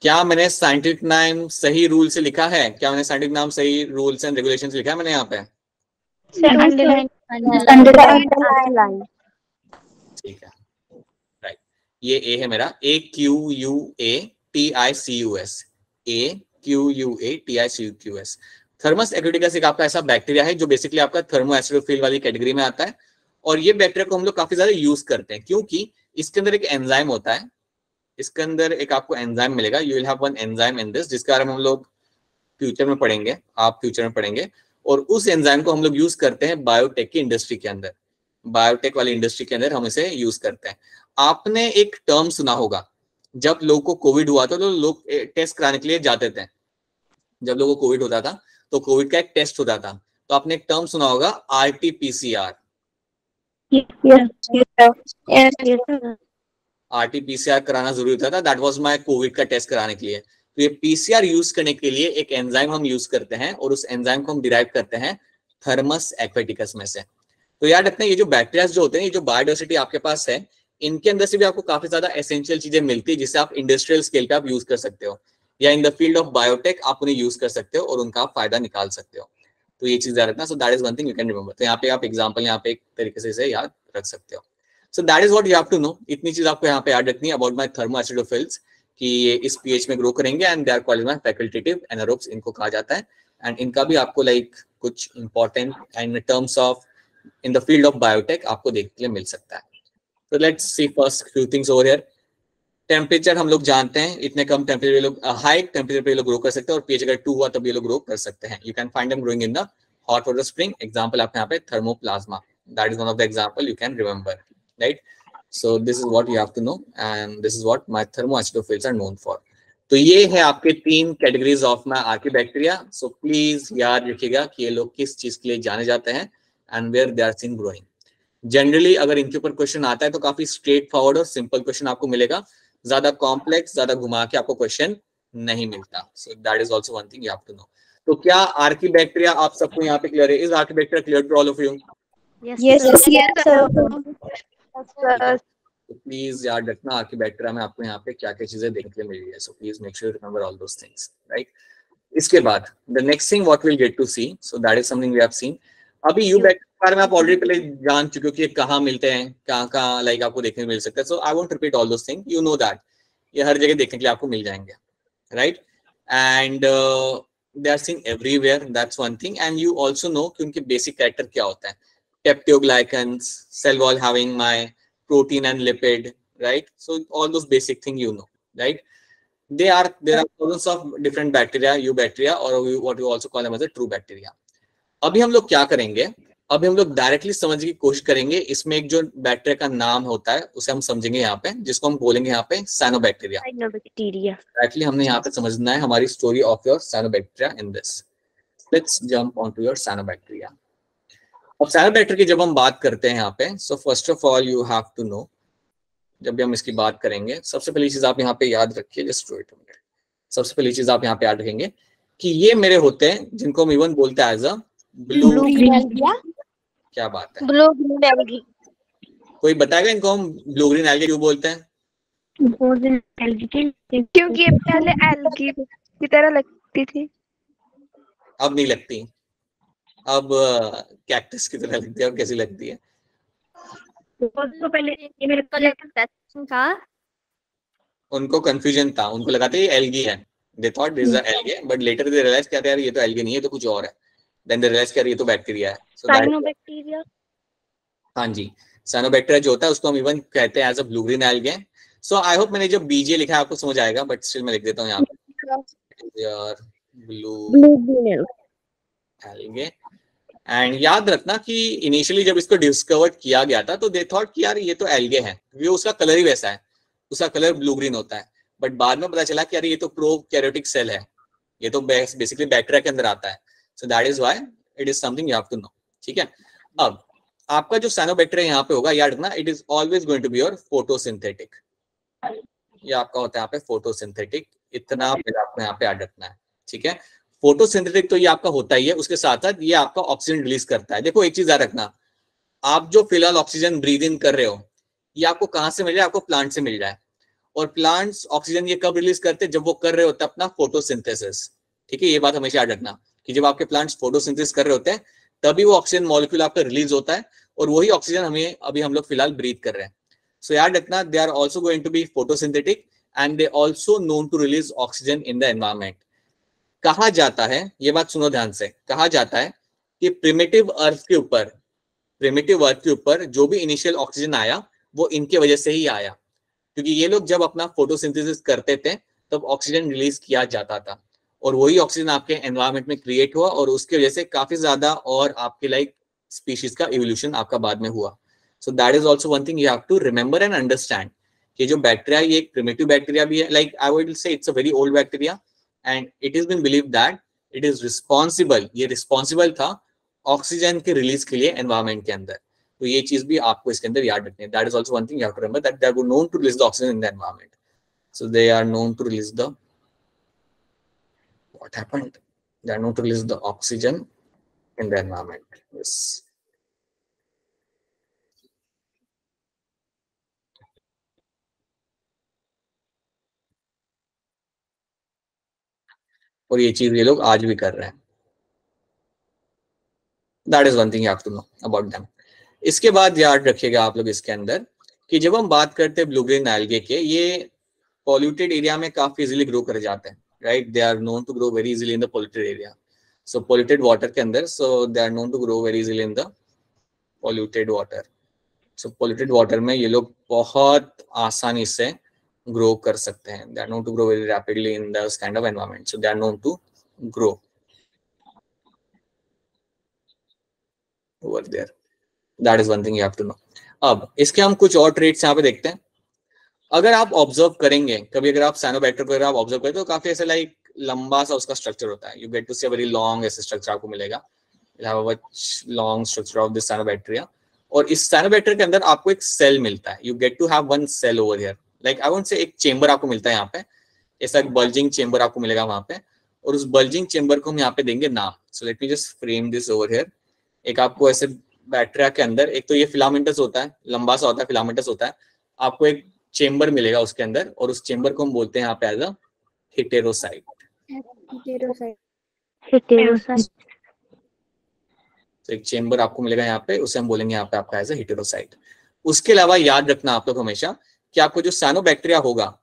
क्या मैंने साइंटिफिक नाम सही रूल से लिखा है? क्या मैंने साइंटिफिक नाम सही रूल्स एंड रेगुलेशन लिखा है मैंने यहाँ पे? ठीक है, राइट। ये ए है मेरा, AQUATICUS, AQUATICUS। थर्मस एक्वाटिकस एक आपका ऐसा बैक्टीरिया है जो बेसिकली आपका थर्मो एसिडोफिल वाली कैटेगरी में आता है। और ये बैक्टीरिया को हम लोग काफी ज्यादा यूज करते हैं, क्योंकि इसके अंदर एक एंजाइम होता है। इसके अंदर एक आपको एंजाइम मिलेगा, you will have one enzyme in this, जिसके बारे में हम लोग फ्यूचर में पढ़ेंगे, आप फ्यूचर में पढ़ेंगे। और उस एंजाइम को हम लोग यूज करते हैं बायोटेक की इंडस्ट्री के अंदर, बायोटेक वाली इंडस्ट्री के अंदर हम इसे यूज करते हैं। आपने एक टर्म सुना होगा, जब लोगों को कोविड हुआ था तो लोग टेस्ट कराने के लिए जाते थे। जब लोगों को कोविड होता था तो कोविड का एक टेस्ट होता था, तो आपने एक टर्म सुना होगा RT-PCR। RT-PCR कराना जरूरी होता था, दैट वाज माय कोविड का टेस्ट कराने के लिए। तो ये PCR यूज करने के लिए एक एंजाइम हम यूज करते हैं, और उस एंजाइम को हम डिराइव करते हैं थर्मस एक्वाटिकस में से। तो याद रखना, ये जो बैक्टीरिया जो होते हैं, ये जो बायोडाइवर्सिटी आपके पास है, इनके अंदर से भी आपको काफी ज्यादा एसेंशियल चीजें मिलती है, जिसे आप इंडस्ट्रियल स्केल पे आप यूज कर सकते हो, या in the field of biotech आप उन्हें यूज कर सकते हो और उनका आप फायदा निकाल सकते हो। तो ये चीज याद रखना। सो that is one thing you can remember. तो यहाँ पे आप एग्जाम्पल यहाँ पे एक तरीके से इसे याद रख सकते हो। So that is what you have to know. इतनी चीज आपको यहाँ पे याद रखनी है अबाउट माय थर्मो एसिडोफिल्स, कि ये इस पीएच में ग्रो करेंगे and they are called my facultative anaerobes, इनको कहा जाता है। एंड इनका भी आपको लाइक कुछ important and terms of in the field of biotech आपको देखने के लिए मिल सकता है। तो let's see first few things over here. Temperature हम लोग जानते हैं, इतने कम टेम्परेचर लोग, हाई टेम्परेचर पे ये लोग ग्रो कर सकते हैं, और पीएच अगर 2 हुआ तब ये लोग ग्रो कर सकते हैं। You can find them growing in the hot water spring. Example आपके यहाँ पे thermoplasma, that is one of the example you can remember, right. So this is what you have to know and this is what my thermo acidophiles are known for. तो ये है आपके 3 categories of my archaebacteria. So please याद रखिएगा कि ये लोग किस चीज के लिए जाने जाते हैं and where they are seen growing. Generally अगर इनके ऊपर क्वेश्चन आता है तो काफी स्ट्रेट फॉरवर्ड और सिंपल क्वेश्चन आपको मिलेगा, ज्यादा कॉम्प्लेक्स, ज्यादा घुमा के आपको क्वेश्चन नहीं मिलता। So that is also one thing you have to know. तो क्या आर्कीबैक्टीरिया आप सबको यहाँ पे क्लियर है? Is archaebacteria clear to all of you? Yes, sir. तो प्लीज याद रखना आर्कीबैक्टीरिया में आपको यहाँ पे क्या क्या चीजें देखने के लिए मिल रही है। So please make sure remember all those things, right. इसके बाद the next thing what will get to see, so that is something we have seen. अभी यू बैक्टीरिया के बारे में आप ऑलरेडी पहले जान चुके हो कि ये कहाँ मिलते हैं, कहाँ लाइक आपको देखने को मिल सकता है। So I won't repeat all those thing, you know that ये हर जगह देखने के लिए आपको मिल जाएंगे, right. And they are seen everywhere, that's one thing. And you also know कि उनके बेसिक कैरेक्टर क्या होता है, peptidoglycans, cell wall having my protein and lipid, right? So all those basic thing you know, right? There are thousands of different bacteria, eubacteria, or what you also call them as a true bacteria. अभी हम लोग क्या करेंगे, अभी हम लोग directly समझने की कोशिश करेंगे। इसमें एक जो बैक्टीरिया का नाम होता है उसे हम समझेंगे यहाँ पे, जिसको हम बोलेंगे यहाँ पे साइनोबैक्टीरिया। डायरेक्टली हमने यहाँ पे समझना है हमारी story of your cyanobacteria in this. Let's jump on to your cyanobacteria. अब साइनोबैक्टीरिया की जब हम बात करते हैं यहाँ पे, so first of all you have to know, जब भी हम इसकी बात करेंगे सबसे पहली चीज आप यहाँ पे याद रखिए, जस्ट वेट अ मिनट। सबसे पहली चीज आप यहाँ पे याद रखेंगे कि ये मेरे होते हैं जिनको हम इवन बोलते हैं as a blue green algae. क्या बात है, ब्लू ग्रीन एल्गी। कोई बताएगा इनको हम ब्लू ग्रीन एल्गी क्यों बोलते हैं? क्योंकि ये पहले एल्गी की तरह लगती थी, अब नहीं लगती, अब कैक्टस की तरह लगती है। अब कैसी लगती है? तो पहले ये मेरे को लगता था, उनको कंफ्यूजन था, उनको लगा था ये एल्गी है, they thought this is a algae, but later they realise क्या यार ये तो एल्गी नहीं है, तो कुछ और है। देन दे रियलाइज क्या ये तो बैक्टीरिया है। सो साइनोबैक्टीरिया। हाँ जी, साइनोबैक्टीरिया जो होता है उसको हम इवन कहते हैं as a blue green algae. So I hope मैंने जो बीजे लिखा है आपको समझ आएगा, बट स्टिल मैं लिख देता हूँ यहाँ पे यार, ब्लू ग्रीन एल्गे। एंड याद रखना कि इनिशियली जब इसको डिस्कवर किया गया था तो दे थॉट कि यार ये तो एल्गे है, क्योंकि उसका कलर ही वैसा है, उसका कलर ब्लू ग्रीन होता है। बट बाद में पता चला कि यार ये तो प्रोकैरियोटिक सेल है, ये तो बेसिकली बैक्टीरिया के अंदर आता है। So that is why it is something you have to know, ठीक है। अब आपका जो साइनोबैक्टीरिया यहाँ पे होगा, याद रखना, it is always going to be your photosynthetic. ये आपका होता है यहाँ पे फोटोसिंथेटिक, इतना आपको यहाँ पे याद रखना है, ठीक है। फोटोसिंथेटिक तो ये आपका होता ही है, उसके साथ साथ ये आपका ऑक्सीजन रिलीज करता है। देखो एक चीज याद रखना, आप जो फिलहाल ऑक्सीजन ब्रीद इन कर रहे हो, ये आपको कहाँ से मिल जाए? आपको प्लांट से मिल जाए। और प्लांट्स ऑक्सीजन ये कब रिलीज करते हैं? जब वो कर रहे होते हैं अपना फोटोसिंथेसिस, ठीक है। ये बात हमेशा याद रखना कि जब आपके प्लांट्स फोटोसिंथेसिस कर रहे होते हैं तभी वो ऑक्सीजन मॉलिक्यूल आपका रिलीज होता है, और वही ऑक्सीजन हमें अभी हम लोग फिलहाल ब्रीथ कर रहे हैं। सो याद रखना, they are also going to be photosynthetic and they also known to release oxygen in the environment. कहा जाता है, ये बात सुनो ध्यान से, कहा जाता है कि प्रिमिटिव अर्थ के ऊपर जो भी इनिशियल ऑक्सीजन आया वो इनके वजह से ही आया, क्योंकि ये लोग जब अपना फोटोसिंथेसिस करते थे तब ऑक्सीजन रिलीज किया जाता था, और वही ऑक्सीजन आपके एनवायरनमेंट में क्रिएट हुआ, और उसके वजह से काफी ज्यादा और आपके लाइक स्पीशीज का इवोल्यूशन आपका बाद में हुआ। So that is also one thing you have to remember and understand कि जो बैक्टीरिया, ये एक प्रिमिटिव बैक्टीरिया भी है, like I would say it's a very old bacteria and it is been believe that it is responsible, ये responsible था oxygen के release के लिए एनवायरमेंट के अंदर। तो ये चीज भी आपको इसके अंदर याद रखनी है। That is also one thing you have to remember, that they are known to release the oxygen in the environment. So they are known to release the, what happened? They are known to release the oxygen in the environment. Yes. और ये चीज ये लोग आज भी कर रहे हैं। That is one thing you have to know about them. इसके बाद याद रखिएगा आप लोग इसके अंदर कि जब हम बात करते हैं ब्लू ग्रीन एल्गे के, ये पॉल्यूटेड एरिया में काफी इजीली ग्रो कर जाते हैं, right. They are known to grow very easily in the polluted area. So polluted water के अंदर, so they are known to grow very easily in the polluted water. So polluted water में ये लोग बहुत आसानी से ग्रो कर सकते हैं। They are known to grow very rapidly in this kind of environment, so they are known to grow over there. That is one thing you have to know. अब इसके हम कुछ और ट्रेट्स यहाँ पे देखते हैं। अगर आप ऑब्जर्व करेंगे कभी, अगर आप साइनोबैक्टीरिया को अगर आप ऑब्जर्व करें तो काफी ऐसे लाइक लंबा सा उसका स्ट्रक्चर होता है। You get to see a very long ऐसे स्ट्रक्चर आपको मिलेगा, long structure of this cyanobacteria. और इस साइनोबैक्टीरिया के अंदर आपको एक सेल मिलता है। You get to have one cell over here, like I won't say एक चेंबर आपको मिलता है यहाँ पे, ऐसा एक बल्जिंग चेंबर आपको मिलेगा वहां पे, और उस बल्जिंग चेंबर को हम यहाँ पे देंगे नाम। सो let me just frame this over here. एक आपको ऐसे बैक्टीरिया के अंदर एक तो ये फिलामेंटस होता है, लंबा सा होता है, फिलामेंटस होता है, आपको एक चेंबर मिलेगा उसके अंदर, और उस चेंबर को हम बोलते हैं यहाँ पे एज अ हेटेरोसाइट। तो एक चेंबर आपको मिलेगा यहाँ पे, उसे हम बोलेंगे यहाँ पे आपका एज अ हेटेरोसाइट। उसके अलावा याद रखना आप लोग हमेशा कि आपको जो साइनोबैक्टीरिया होगा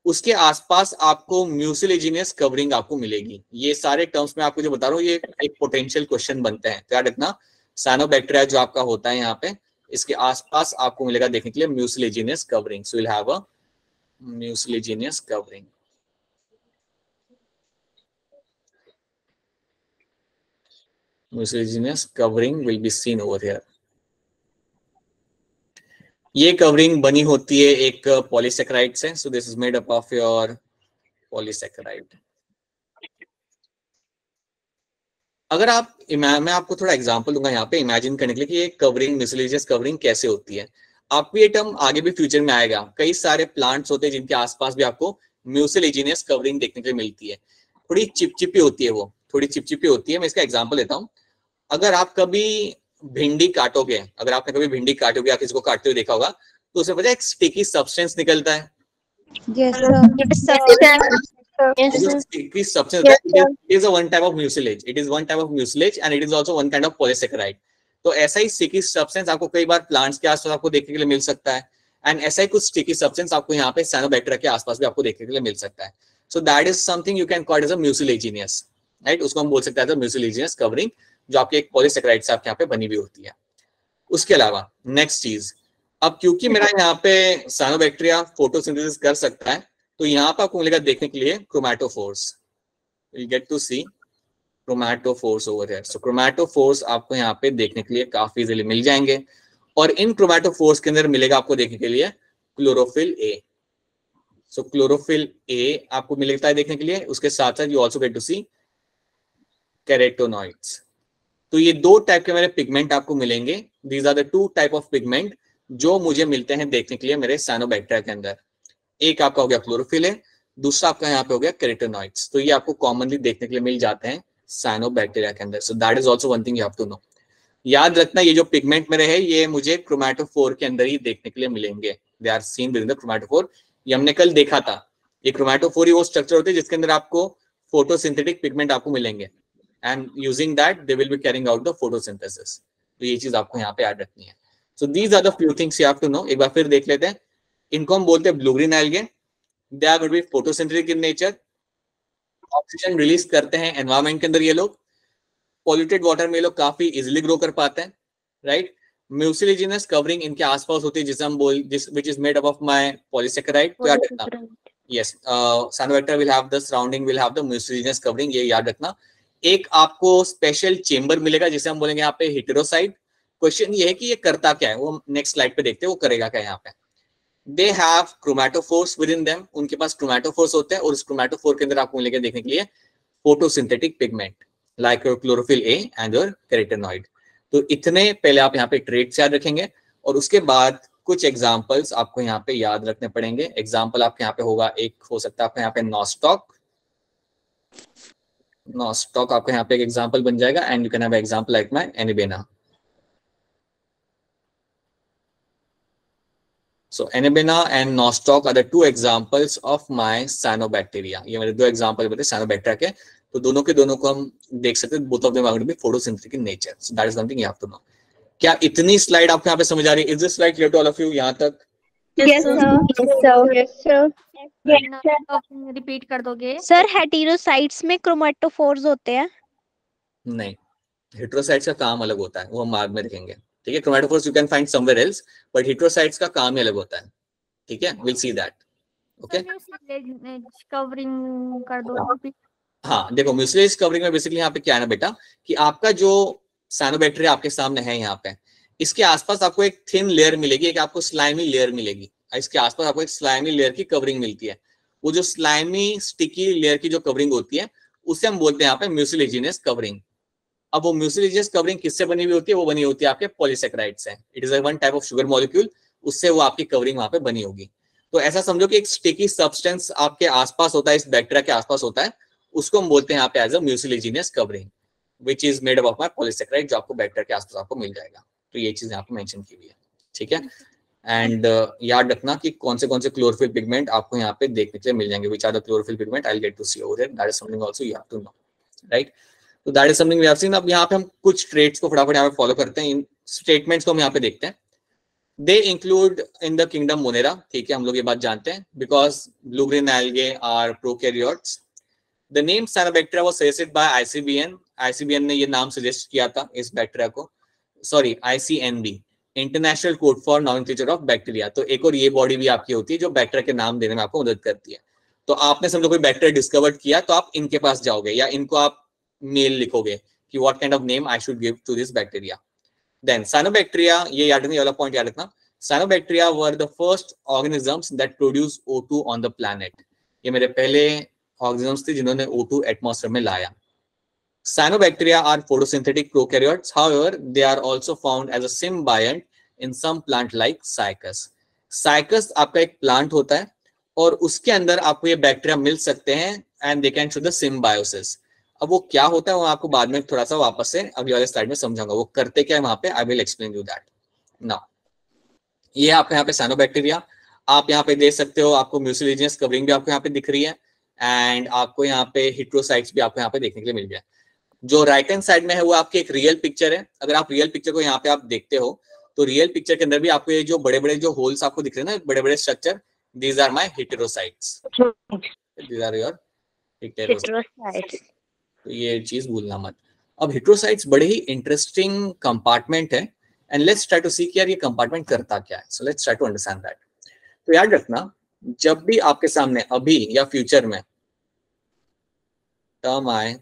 उसके आसपास आपको म्यूसिलेजिनियस कवरिंग आपको मिलेगी। ये सारे टर्म्स में आपको जो बता रहा हूँ ये एक पोटेंशियल क्वेश्चन बनते हैं। याद रखना, साइनोबैक्टीरिया जो आपका होता है यहाँ पे, इसके आसपास आपको मिलेगा देखने के लिए mucilaginous covering. So will have a mucilaginous covering. Mucilaginous covering will be seen over here. ये कवरिंग बनी होती है एक पॉलीसेकेराइड से। सो this is made up of your polysaccharide. अगर आप, मैं आपको थोड़ा एग्जांपल दूंगा यहाँ पे इमेजिन करने के लिए कि ये कवरिंग, म्यूसिलेजियस कवरिंग कैसे होती है। आपको ये टर्म आगे भी फ्यूचर में आएगा। कई सारे प्लांट्स होते हैं जिनके आसपास भी आपको म्यूसिलेजिनियस कवरिंग देखने के लिए मिलती है। थोड़ी चिपचिपी होती है, वो थोड़ी चिपचिपी होती है। मैं इसका एग्जाम्पल देता हूँ। अगर आप कभी भिंडी काटोगे, अगर आपने कभी भिंडी काटोगे या किसी को काटते हुए देखा होगा, तो उसमें पता है एक स्टिकी सब्सटेंस निकलता है। Sticky substance, it is a one type of mucilage. It is one type of mucilage and it is also one kind of polysaccharide. तो ऐसा ही स्टिकी सब्सटेंस आपको कई बार प्लांट्स के आसपास आपको देखने के लिए मिल सकता है, एंड ऐसा ही कुछ स्टिकी सब्सटेंस आपको यहाँ पे साइनोबैक्टीरिया के आसपास भी आपको देखने के लिए मिल सकता है। So that is something you can call as a mucilaginous, right. उसको हम बोल सकते हैं म्यूसिलेजिनियस कवरिंग, जो आपके एक पॉलीसेकेराइड से आपके यहाँ पे बनी हुई होती है। उसके अलावा नेक्स्ट चीज, अब क्योंकि मेरा यहाँ पे साइनोबैक्टीरिया फोटोसिंथेसिस कर सकता है, तो यहाँ पे आपको मिलेगा देखने के लिए chromatophores. You get to see chromatophores over here. So chromatophores आपको यहाँ पे देखने के लिए काफी इजीली मिल जाएंगे, और इन क्रोमैटोफोर्स के अंदर मिलेगा आपको देखने के लिए chlorophyll A. So chlorophyll A आपको मिलता है देखने के लिए। उसके साथ साथ you also get to see carotenoids. तो ये दो टाइप के मेरे पिगमेंट आपको मिलेंगे these are the two type of pigment जो मुझे मिलते हैं देखने के लिए मेरे साइनोबैक्टीरिया के अंदर। एक आपका हो गया क्लोरोफिल है, दूसरा आपका यहाँ पे हो गया केराटिनॉइड्स। तो ये आपको कॉमनली देखने के लिए मिल जाते हैं साइनोबैक्टीरिया के अंदर। So that is also one thing you have to know. याद रखना ये जो पिगमेंट मेरे है ये मुझे क्रोमैटोफोर के अंदर ही देखने के लिए मिलेंगे। They are seen within the chromatophore. ये हमने कल देखा था। ये क्रोमैटोफोर ही वो स्ट्रक्चर होते हैं जिसके अंदर आपको फोटोसिंथेटिक पिगमेंट आपको मिलेंगे and using that they will be carrying out the photosynthesis. तो ये चीज आपको यहाँ पे ऐड रखनी है। So these are the few things you have to know. एक बार फिर देख लेते हैं। इनको हम बोलते हैं blue green algae. They are going to be photosynthetic in nature. Oxygen release करते हैं एनवायरमेंट के अंदर। ये लोग पॉल्यूटेड वाटर में ये लोग काफी इजिली ग्रो कर पाते हैं, राइट। म्यूसिलिजिनस कवरिंग इनके आसपास होती है जिसे हम बोल which is made up of my polysaccharide. तो याद रखना yes cyanobacteria will have the surrounding will have the mucilaginous covering, ये याद रखना। एक आपको स्पेशल चेंबर मिलेगा जिसे हम बोलेंगे यहाँ पे हेटेरोसाइट। क्वेश्चन ये है कि ये करता क्या है, वो नेक्स्ट स्लाइड पे देखते हैं वो करेगा क्या यहाँ पे। They have chromatophores with in them. उनके पास क्रोमैटोफोर्स होते हैं और उस क्रोमैटोफोर के अंदर आपको मिलेगा देखने के लिए photosynthetic pigment like your chlorophyll a and your carotenoid. तो इतने पहले आप यहाँ पे ट्रेट्स याद रखेंगे और उसके बाद कुछ एग्जांपल्स आपको यहाँ पे याद रखने पड़ेंगे। एग्जांपल आपके यहाँ पे होगा, एक हो सकता है आपके यहाँ पे नॉस्टॉक। नॉस्टॉक आपके यहाँ पे एक एग्जांपल बन जाएगा and you can have example like my anabaena. So Enebena and Nostoc are the two examples of my cyanobacteria. ये मेरे दो एग्जांपल बते cyanobacteria के। तो दोनों के दोनों को हम देख सकते हैं, both of them are going to be photosynthetic in nature. So that is something you have to know. क्या इतनी स्लाइड आपको यहाँ पे समझ आ रही है? Is this slide clear to all of you यहाँ तक? Yes, sir. Yes, sir. Repeat कर दोगे? सर हेटेरोसाइट्स में क्रोमैटोफोर्स होते हैं? नहीं, हेटेरोसाइट्स का काम अलग होता है, वो हम बाद में देखेंगे। ठीक है, chromatophores you can find somewhere else, but heterocysts का काम ही अलग होता है। ठीक है, will see that. Okay, covering कर दो। हाँ देखो, म्यूसिलेज कवरिंग में बेसिकली यहाँ पे क्या है ना बेटा, कि आपका जो साइनोबैक्टीरिया आपके सामने है यहाँ पे, इसके आसपास आपको एक थिन लेयर मिलेगी, एक आपको स्लाइमी लेयर मिलेगी। इसके आसपास आपको एक स्लाइमी लेयर की कवरिंग मिलती है। वो जो स्लाइमी स्टिकी लेयर की जो कवरिंग होती है उसे हम बोलते हैं यहाँ पे म्यूसिलेजिनस कवरिंग। अब वो म्यूसिलेजिनस कवरिंग किससे बनी हुई होती है? वो बनी होती है आपके पॉलीसैकेराइड से। It is one type of sugar molecule, उससे वो आपकी कवरिंग वहां पे बनी होगी। तो ऐसा समझो कि एक स्टिकी सब्सटेंस आपके आसपास होता है, इस बैक्टीरिया के आसपास होता है, उसको हम बोलते हैं यहाँ पे as a mucilaginous covering which is made up of my polysaccharide, जो आपको बैक्टीरिया के आसपास आपको मिल जाएगा। तो ये चीज यहाँ पे मेंशन की हुई है। ठीक है, एंड याद रखना कि कौन से क्लोरोफिल पिगमेंट आपको यहाँ पे देखने के लिए मिल जाएंगे। Which are the chlorophyll pigment, I will get to see over here, that is something also you have to know, right. तो that is something we have seen. अब यहाँ पे हम कुछ ट्रेट्स को फटाफट यहाँ पे फॉलो करते हैं। इन स्टेटमेंट्स को हम यहाँ पे देखते हैं। They include in the kingdom Monera. ठीक है, हम लोग ये बात जानते हैं, because blue green algae are prokaryotes. The name cyanobacteria was suggested by ICBN. ICBN ने ये नाम सजेस्ट किया था इस बैक्टीरिया को, sorry ICNB, international code for nomenclature of bacteria. तो एक और ये बॉडी भी आपकी होती है जो बैक्टीरिया के नाम देने में आपको मदद करती है। तो आपने समझो कोई बैक्टीरिया डिस्कवर किया तो आप इनके पास जाओगे या इनको आप मेल लिखोगे कि what kind of name I should give to this bacteria. Then cyanobacteria, ये याद रखना, ये वाला पॉइंट याद रखना, cyanobacteria were the first organisms that produce O2 on the planet. ये मेरे पहले ऑर्गेनिजम्स थे जिन्होंने O2 एटमॉस्फेयर में लाया। Cyanobacteria are photosynthetic prokaryotes. However, they are also found as a symbiont in some plant like Cycas. Cycas आपका एक plant होता है और उसके अंदर आपको ये बैक्टीरिया मिल सकते हैं and they can show the symbiosis. अब वो क्या होता है वो आपको बाद में थोड़ा सा वापस से अगले वाले स्लाइड में समझाऊंगा वो करते क्या है वहां पे। I will explain you that now. ये आपका यहाँ पे साइनोबैक्टीरिया आप यहाँ पे देख सकते हो, आपको म्यूसिलेजिनस कवरिंग भी आपको यहाँ पे दिख रही है एंड आपको यहाँ पे हेटेरोसाइट्स भी आपको यहाँ पे देखने के लिए मिल गया। जो राइट हैंड साइड में है वो आपकी एक रियल पिक्चर है। अगर आप रियल पिक्चर को यहाँ पे आप देखते हो तो रियल पिक्चर के अंदर भी आपको ये जो बड़े बड़े जो होल्स आपको दिख रहे हैं ना, बड़े बड़े structure, these are my heterocysts, these are your heterocysts. तो ये चीज भूलना मत। अब हेटेरोसाइट्स बड़े ही इंटरेस्टिंग कंपार्टमेंट है and let's try to see कि यार ये कंपार्टमेंट करता क्या है। So let's try to understand that. तो याद रखना, जब भी आपके सामने अभी या फ्यूचर में टर्म आए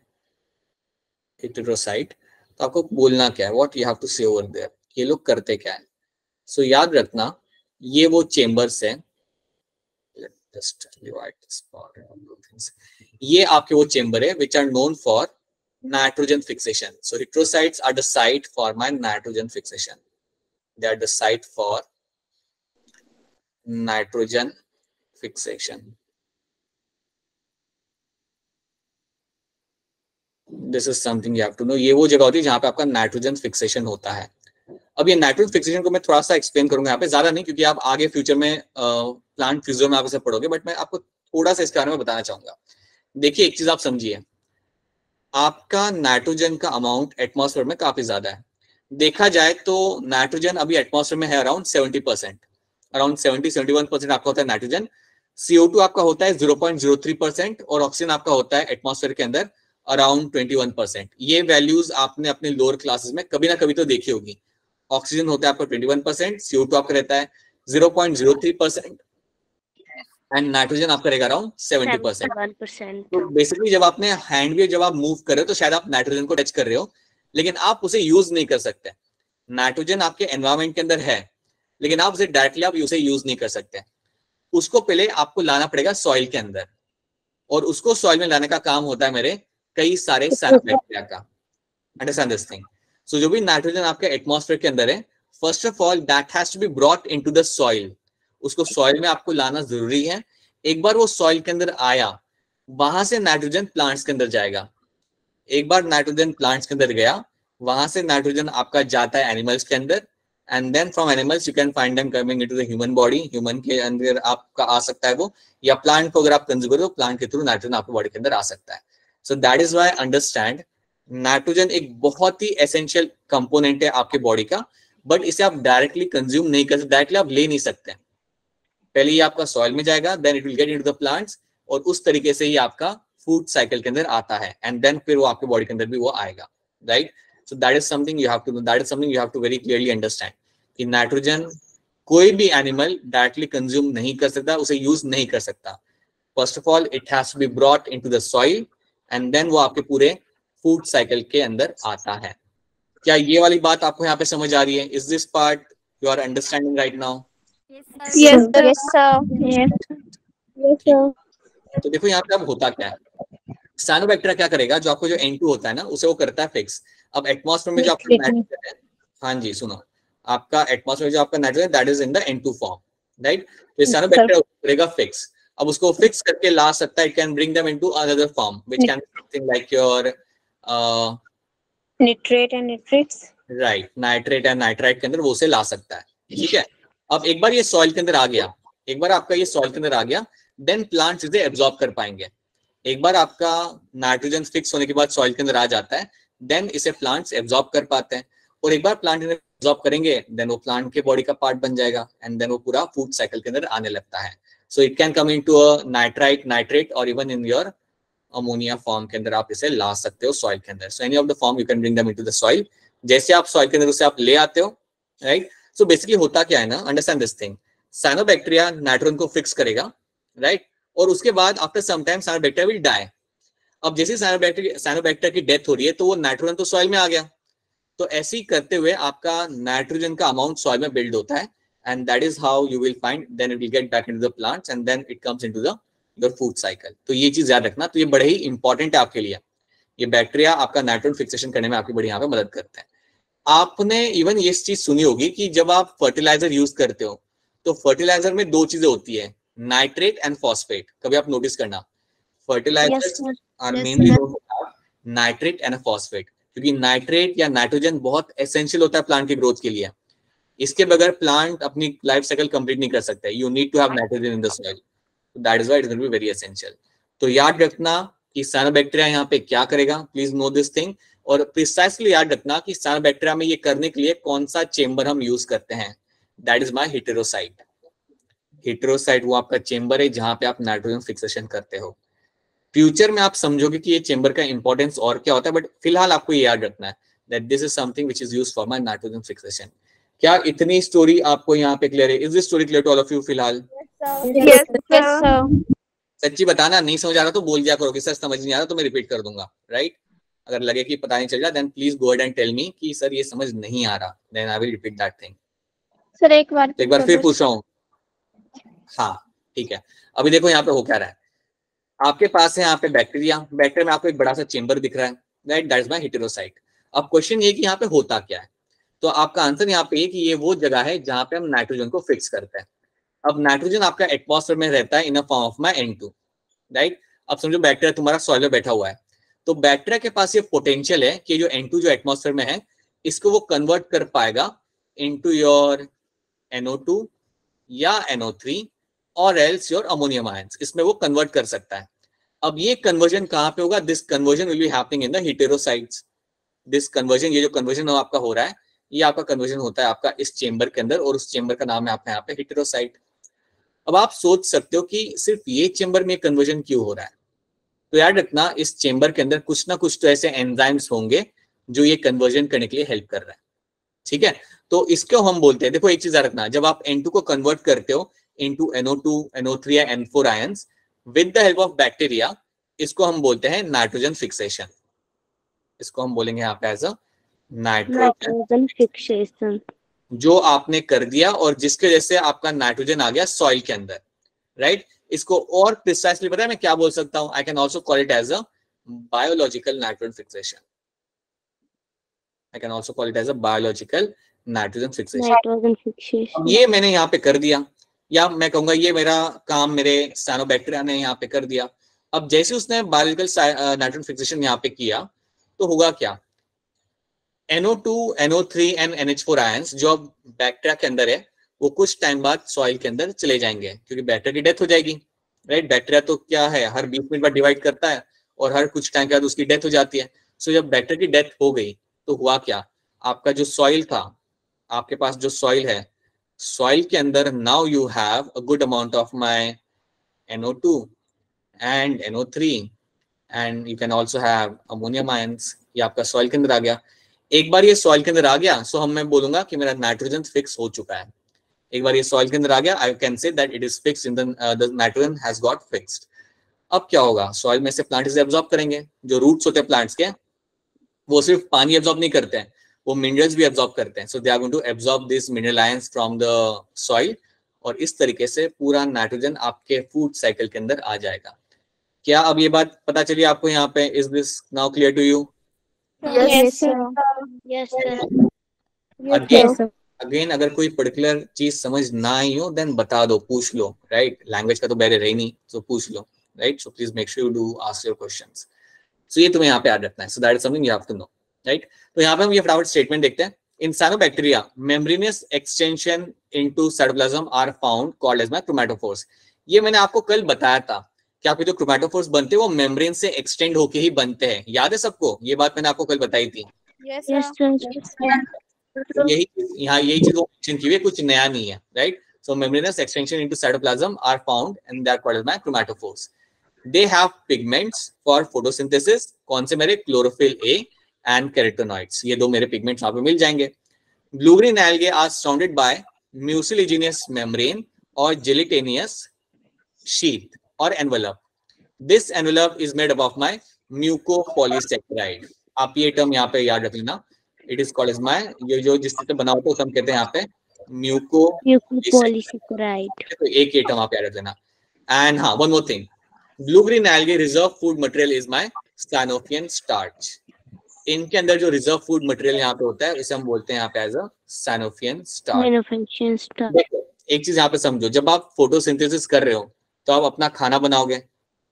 हेटेरोसाइट तो आपको बोलना क्या है, व्हाट यू हैव टू से ओवर देयर, ये लोग करते क्या है। सो याद रखना ये वो चेंबर्स है, ये आपके वो चेंबर है which are known for nitrogen fixation. So heterocysts are the site for my nitrogen fixation. They are the site for nitrogen fixation. This is something you have to know. ये वो जगह होती है जहां पे आपका नाइट्रोजन फिक्सेशन होता है। अब ये नाइट्रोजन फिक्सेशन को मैं थोड़ा सा एक्सप्लेन करूंगा यहाँ पे, ज्यादा नहीं, क्योंकि आप आगे फ्यूचर में प्लांट फिजियो में आप इसे पढ़ोगे, बट मैं आपको थोड़ा सा इसके बारे में बताना चाहूंगा। देखिए एक चीज आप समझिए, आपका नाइट्रोजन का अमाउंट एटमॉस्फेयर में काफी ज्यादा है। देखा जाए तो नाइट्रोजन अभी एटमॉस्फेयर में है अराउंड 70%, अराउंड 70-71% आपका होता है नाइट्रोजन। CO2 आपका होता है 0.03% और ऑक्सीजन आपका होता है एटमॉस्फेयर के अंदर अराउंड 21%। ये वैल्यूज आपने अपने लोअर क्लासेस में कभी ना कभी तो देखी होगी। ऑक्सीजन होता है आपका 21%, CO2 आपका रहता है 0.03% एंड नाइट्रोजन आपका रहेगा अराउंड 70%। तो बेसिकली जब आपने हैंड भी जब आप मूव कर रहे हो तो शायद आप नाइट्रोजन को टच कर रहे हो, लेकिन आप उसे यूज नहीं कर सकते। नाइट्रोजन आपके एनवायरमेंट के अंदर है, लेकिन आप उसे डायरेक्टली आप उसे यूज नहीं कर सकते। उसको पहले आपको लाना पड़ेगा सॉइल के अंदर, और उसको सॉइल में लाने का काम होता है मेरे कई सारे साइनोबैक्टीरिया का। Understand this thing. सो जो भी नाइट्रोजन आपके एटमॉस्फेयर के अंदर है, first of all that has to be brought into the soil. उसको सॉइल में आपको लाना जरूरी है। एक बार वो सॉइल के अंदर आया, वहां से नाइट्रोजन प्लांट्स के अंदर जाएगा। एक बार नाइट्रोजन प्लांट्स के अंदर गया, वहां से नाइट्रोजन आपका जाता है एनिमल्स के अंदर, and then from animals you can find them coming into the human body. Human के अंदर आपका आ सकता है वो, या प्लांट को अगर आप कंज्यूम करो तो प्लांट के थ्रू नाइट्रोजन आपकी बॉडी के अंदर आ सकता है। So that is why understand nitrogen एक बहुत ही एसेंशियल कंपोनेंट है आपके बॉडी का, बट इसे आप डायरेक्टली कंज्यूम नहीं कर सकते, डायरेक्टली आप ले नहीं सकते। पहले ये आपका सॉइल में जाएगा, then it will get into the plants, और उस तरीके से ही आपका फूड साइकिल के अंदर आता है, एंड देन फिर वो आपके बॉडी के अंदर भी वो आएगा, right. So that is something you have to know, that is something you have to very clearly understand कि नाइट्रोजन कोई भी एनिमल डायरेक्टली कंज्यूम नहीं कर सकता, उसे यूज नहीं कर सकता। First of all it has to be brought into the soil, and then वो आपके पूरे फूड साइकिल के अंदर आता है। क्या ये वाली बात आपको यहाँ पे समझ आ रही है? Is this part you are understanding right now? Yes, sir. तो देखो यहाँ पे अब होता क्या है, साइनोबैक्टीरिया क्या करेगा, जो आपको जो N2 होता है ना, उसे वो करता है फिक्स। अब एटमॉस्फेयर में जो आपका नाइट्रोजन है, हाँ जी सुनो, आपका एटमॉस्फेयर में जो आपका nitrogen that is in the N2 form, right. तो साइनोबैक्टीरिया करेगा फिक्स। अब उसको फिक्स करके ला सकता है, it can bring them into another form which can be something like your Nitrate and nitrates. Right, nitrate and nitrite के अंदर वो उसे ला सकता है, ठीक है। अब एक बार ये सॉइल के अंदर आ गया, एक बार आपका ये सॉइल के अंदर आ गया, देन प्लांट्स इसे एब्जॉर्ब कर पाएंगे। एक बार आपका नाइट्रोजन फिक्स होने के बाद सॉइल के अंदर आ जाता है, देन इसे प्लांट्स एब्जॉर्ब कर पाते हैं, और एक बार प्लांट इन्हें एब्जॉर्ब करेंगे, देन वो प्लांट के बॉडी का पार्ट बन जाएगा, एंड देन वो पूरा फूड साइकिल के अंदर आने लगता है। So it can come into a nitrite, nitrate, और even in your ammonia form के अंदर आप इसे ला सकते हो सॉइल के अंदर। So any of the form you can bring them into the soil. जैसे आप सॉइल के अंदर उसे आप ले आते हो, राइट। सो बेसिकली होता क्या है ना, understand this thing, cyanobacteria nitrogen को फिक्स करेगा, राइट, और उसके बाद after some time cyanobacteria will die. अब जैसे साइनोबैक्टीरिया की डेथ हो रही है, तो वो नाइट्रोजन तो सॉइल में आ गया, तो ऐसे ही करते हुए आपका नाइट्रोजन का अमाउंट सॉइल में बिल्ड होता है, and that is how you will find, then it will get back into the plants, and then it comes into the your food cycle. तो ये चीज याद रखना, तो ये बड़े ही इंपॉर्टेंट है आपके लिए। ये बैक्टीरिया आपका नाइट्रोजन फिक्सेशन करने में आपकी बड़ी यहाँ पे मदद करते हैं। आपने इवन ये चीज सुनी होगी कि जब आप फर्टिलाइजर यूज करते हो, तो फर्टिलाइजर में दो चीजें होती है, नाइट्रेट एंड फॉस्फेट। कभी आप नोटिस करना, fertiliser are mainly nitrate and phosphate, क्योंकि नाइट्रेट या नाइट्रोजन बहुत एसेंशियल होता है प्लांट की ग्रोथ के लिए। इसके बगैर प्लांट अपनी लाइफ साइकिल कंप्लीट नहीं कर सकता। You need to have nitrogen in the soil, that is why it will be very essential. तो याद रखना कि साइनोबैक्टीरिया यहाँ पे क्या करेगा, प्लीज नो दिस थिंग, और प्रिसाइसली याद रखना कि साइनोबैक्टीरिया में ये करने के लिए कौन सा चेंबर हम यूज करते हैं, दैट इज माय हेटेरोसाइट। हेटेरोसाइट वो आपका चेंबर है जहां पे आप नाइट्रोजन फिक्सेशन करते हो। फ्यूचर में आप समझोगे कि ये चेंबर का इंपॉर्टेंस और क्या होता है, बट फिलहाल आपको ये याद रखना है that this is something which is used for my nitrogen fixation. क्या इतनी स्टोरी आपको यहाँ पे क्लियर है? Is this story clear to all of you फिलहाल? Yes, sir. सच्ची बताना, नहीं समझ आ रहा तो बोल दिया करो कि सर समझ नहीं आ रहा, तो मैं रिपीट कर दूंगा, राइट। अगर लगे कि पता नहीं चल रहा, then please go ahead and tell me कि सर ये समझ नहीं आ रहा, then I will repeat that thing. Sir एक बार फिर पूछ रहा हूँ। हाँ ठीक है, अभी देखो यहाँ पे हो क्या रहा है। आपके पास है यहाँ पे बैक्टीरिया, बैक्टीरिया में आपको एक बड़ा सा चेंबर दिख रहा है, राइट, दैट इज माय हेटेरोसाइट। अब क्वेश्चन ये कि यहाँ पे होता क्या है। तो आपका आंसर यहाँ पे कि ये वो जगह है जहां पे हम नाइट्रोजन को फिक्स करते हैं। अब नाइट्रोजन आपका एटमॉस्फेयर में रहता है in a form of my N2, right. अब समझो बैक्टीरिया तुम्हारा सॉइल में बैठा हुआ है, तो बैक्टीरिया के पास ये पोटेंशियल है कि जो N2 जो एटमॉस्फेयर में है इसको वो कन्वर्ट कर पाएगा इनटू योर NO2 या NO3 और एल्स योर अमोनियम आयंस, इसमें वो कन्वर्ट कर सकता है। अब ये कन्वर्जन कहाँ पे होगा? This conversion will be happening in the heterocysts. This conversion, ये जो कन्वर्जन आपका हो रहा है, ये आपका कन्वर्जन होता है आपका इस चेंबर के अंदर, और उस चेंबर का नाम है आपका यहाँ पे हेटेरोसाइट। अब आप सोच सकते हो कि सिर्फ ये चेंबर में कन्वर्जन क्यों हो रहा है? तो याद रखना इस चेंबर के अंदर कुछ ना कुछ तो ऐसे एंजाइम्स होंगे जो ये कन्वर्जन करने के लिए हेल्प कर रहा है, ठीक है। तो इसको हम बोलते हैं, देखो एक चीज याद रखना, जब आप N2 को कन्वर्ट करते हो इनटू NO2, NO3 या N4 ions with the help of bacteria, इसको हम बोलते हैं नाइट्रोजन फिक्सेशन। इसको हम बोलेंगे यहाँ पे एज अ नाइट्रोजन फिक्सेशन, जो आपने कर दिया और जिसके वजह से आपका नाइट्रोजन आ गया सॉइल के अंदर, राइट। इसको और प्रिसाइसली पता है मैं क्या बोल सकता हूं? I can also call it as a biological nitrogen fixation. I can also call it as a biological nitrogen fixation. ये मैंने यहाँ पे कर दिया, या मैं कहूंगा ये मेरा काम मेरे साइनोबैक्टीरिया ने यहाँ पे कर दिया। अब जैसे उसने बायोलॉजिकल नाइट्रोजन फिक्सेशन यहाँ पे किया तो होगा क्या? NO2, NO3 and NH4 ions जो अब बैक्टीरिया के अंदर है वो कुछ टाइम बाद सॉइल के अंदर चले जाएंगे, क्योंकि बैक्टीरिया की डेथ हो जाएगी, राइट। बैक्टीरिया तो क्या है, हर 20 मिनट बाद डिवाइड करता है और हर कुछ टाइम के बाद उसकी डेथ हो जाती है। सो जब बैक्टीरिया की डेथ हो गई तो हुआ क्या? आपका जो सॉइल था, आपके पास जो सॉइल है, सॉइल के अंदर now you have a good amount of my NO2 and NO3 and you can also have ammonium ions. ये आपका सॉइल के अंदर आ गया। एक बार ये सॉइल के अंदर आ गया सो मैं बोलूंगा कि मेरा नाइट्रोजन फिक्स हो चुका है। एक बार ये सॉइल के अंदर आ गया, I can say that it is fixed in the nitrogen has got fixed. अब क्या होगा? सॉइल में से प्लांट इसे एब्जॉर्ब करेंगे। जो रूट्स होते हैं प्लांट्स के, वो सिर्फ पानी एब्जॉर्ब नहीं करते हैं, वो मिनरल्स भी एब्जॉर्ब करते हैं। So they are going to absorb this mineral ions from the soil, और इस तरीके से पूरा नाइट्रोजन आपके फूड साइकिल के अंदर आ जाएगा। क्या अब ये बात पता चली आपको यहाँ पे? Is this now clear to you? Yes sir. Again अगर कोई पर्टिकुलर चीज समझ ना आई हो देन बता दो, पूछ लो, राइट। लैंग्वेज का तो बैरियर है नहीं, तो पूछ लो, right. So please make sure you do ask your questions. So ये तुम्हें यहाँ पे याद रखना है। So that is something you have to know, right. तो यहाँ पे हम ये फटाफट स्टेटमेंट देखते हैं। In cyanobacteria membranous extension into cytoplasm are found called as my chromatophores. ये मैंने आपको कल बताया था कि आपके जो क्रोमैटोफोर्स बनते हैं वो मेम्ब्रेन से एक्सटेंड होके ही बनते हैं। याद है सबको? ये बात मैंने आपको कल बताई थी। यही चीज वो मेंशन की हुई है, कुछ नया नहीं है, right. So membranous extension into cytoplasm are found and they are called as my chromatophores. They have pigments for photosynthesis. कौन से मेरे? Chlorophyll a and carotenoids. ये दो मेरे पिगमेंट्स वहां पे मिल जाएंगे। Blue green algae are surrounded by mucilaginous membrane और जेलिटेनियस शीथ और envelope. This envelope is made up of my mucopolysaccharide. आप ये टर्म यहाँ पे याद रख लेना। It is called as my, ये जो जिस तरह बना होता है उसे हम कहते हैं यहाँ पे म्यूकोपॉलीसैकेराइड। तो एक ये टर्म आप याद रख लेना। एंड हाँ, one more thing, blue green algae reserve food material is my cyanophycean starch. इनके अंदर जो रिजर्व फूड मटेरियल यहाँ पे होता है उसे हम बोलते हैं यहाँ पे एज अ साइनोफियन स्टार्च। देखो एक चीज यहाँ पे समझो, जब आप फोटोसिंथेसिस कर रहे हो तो आप अपना खाना बनाओगे,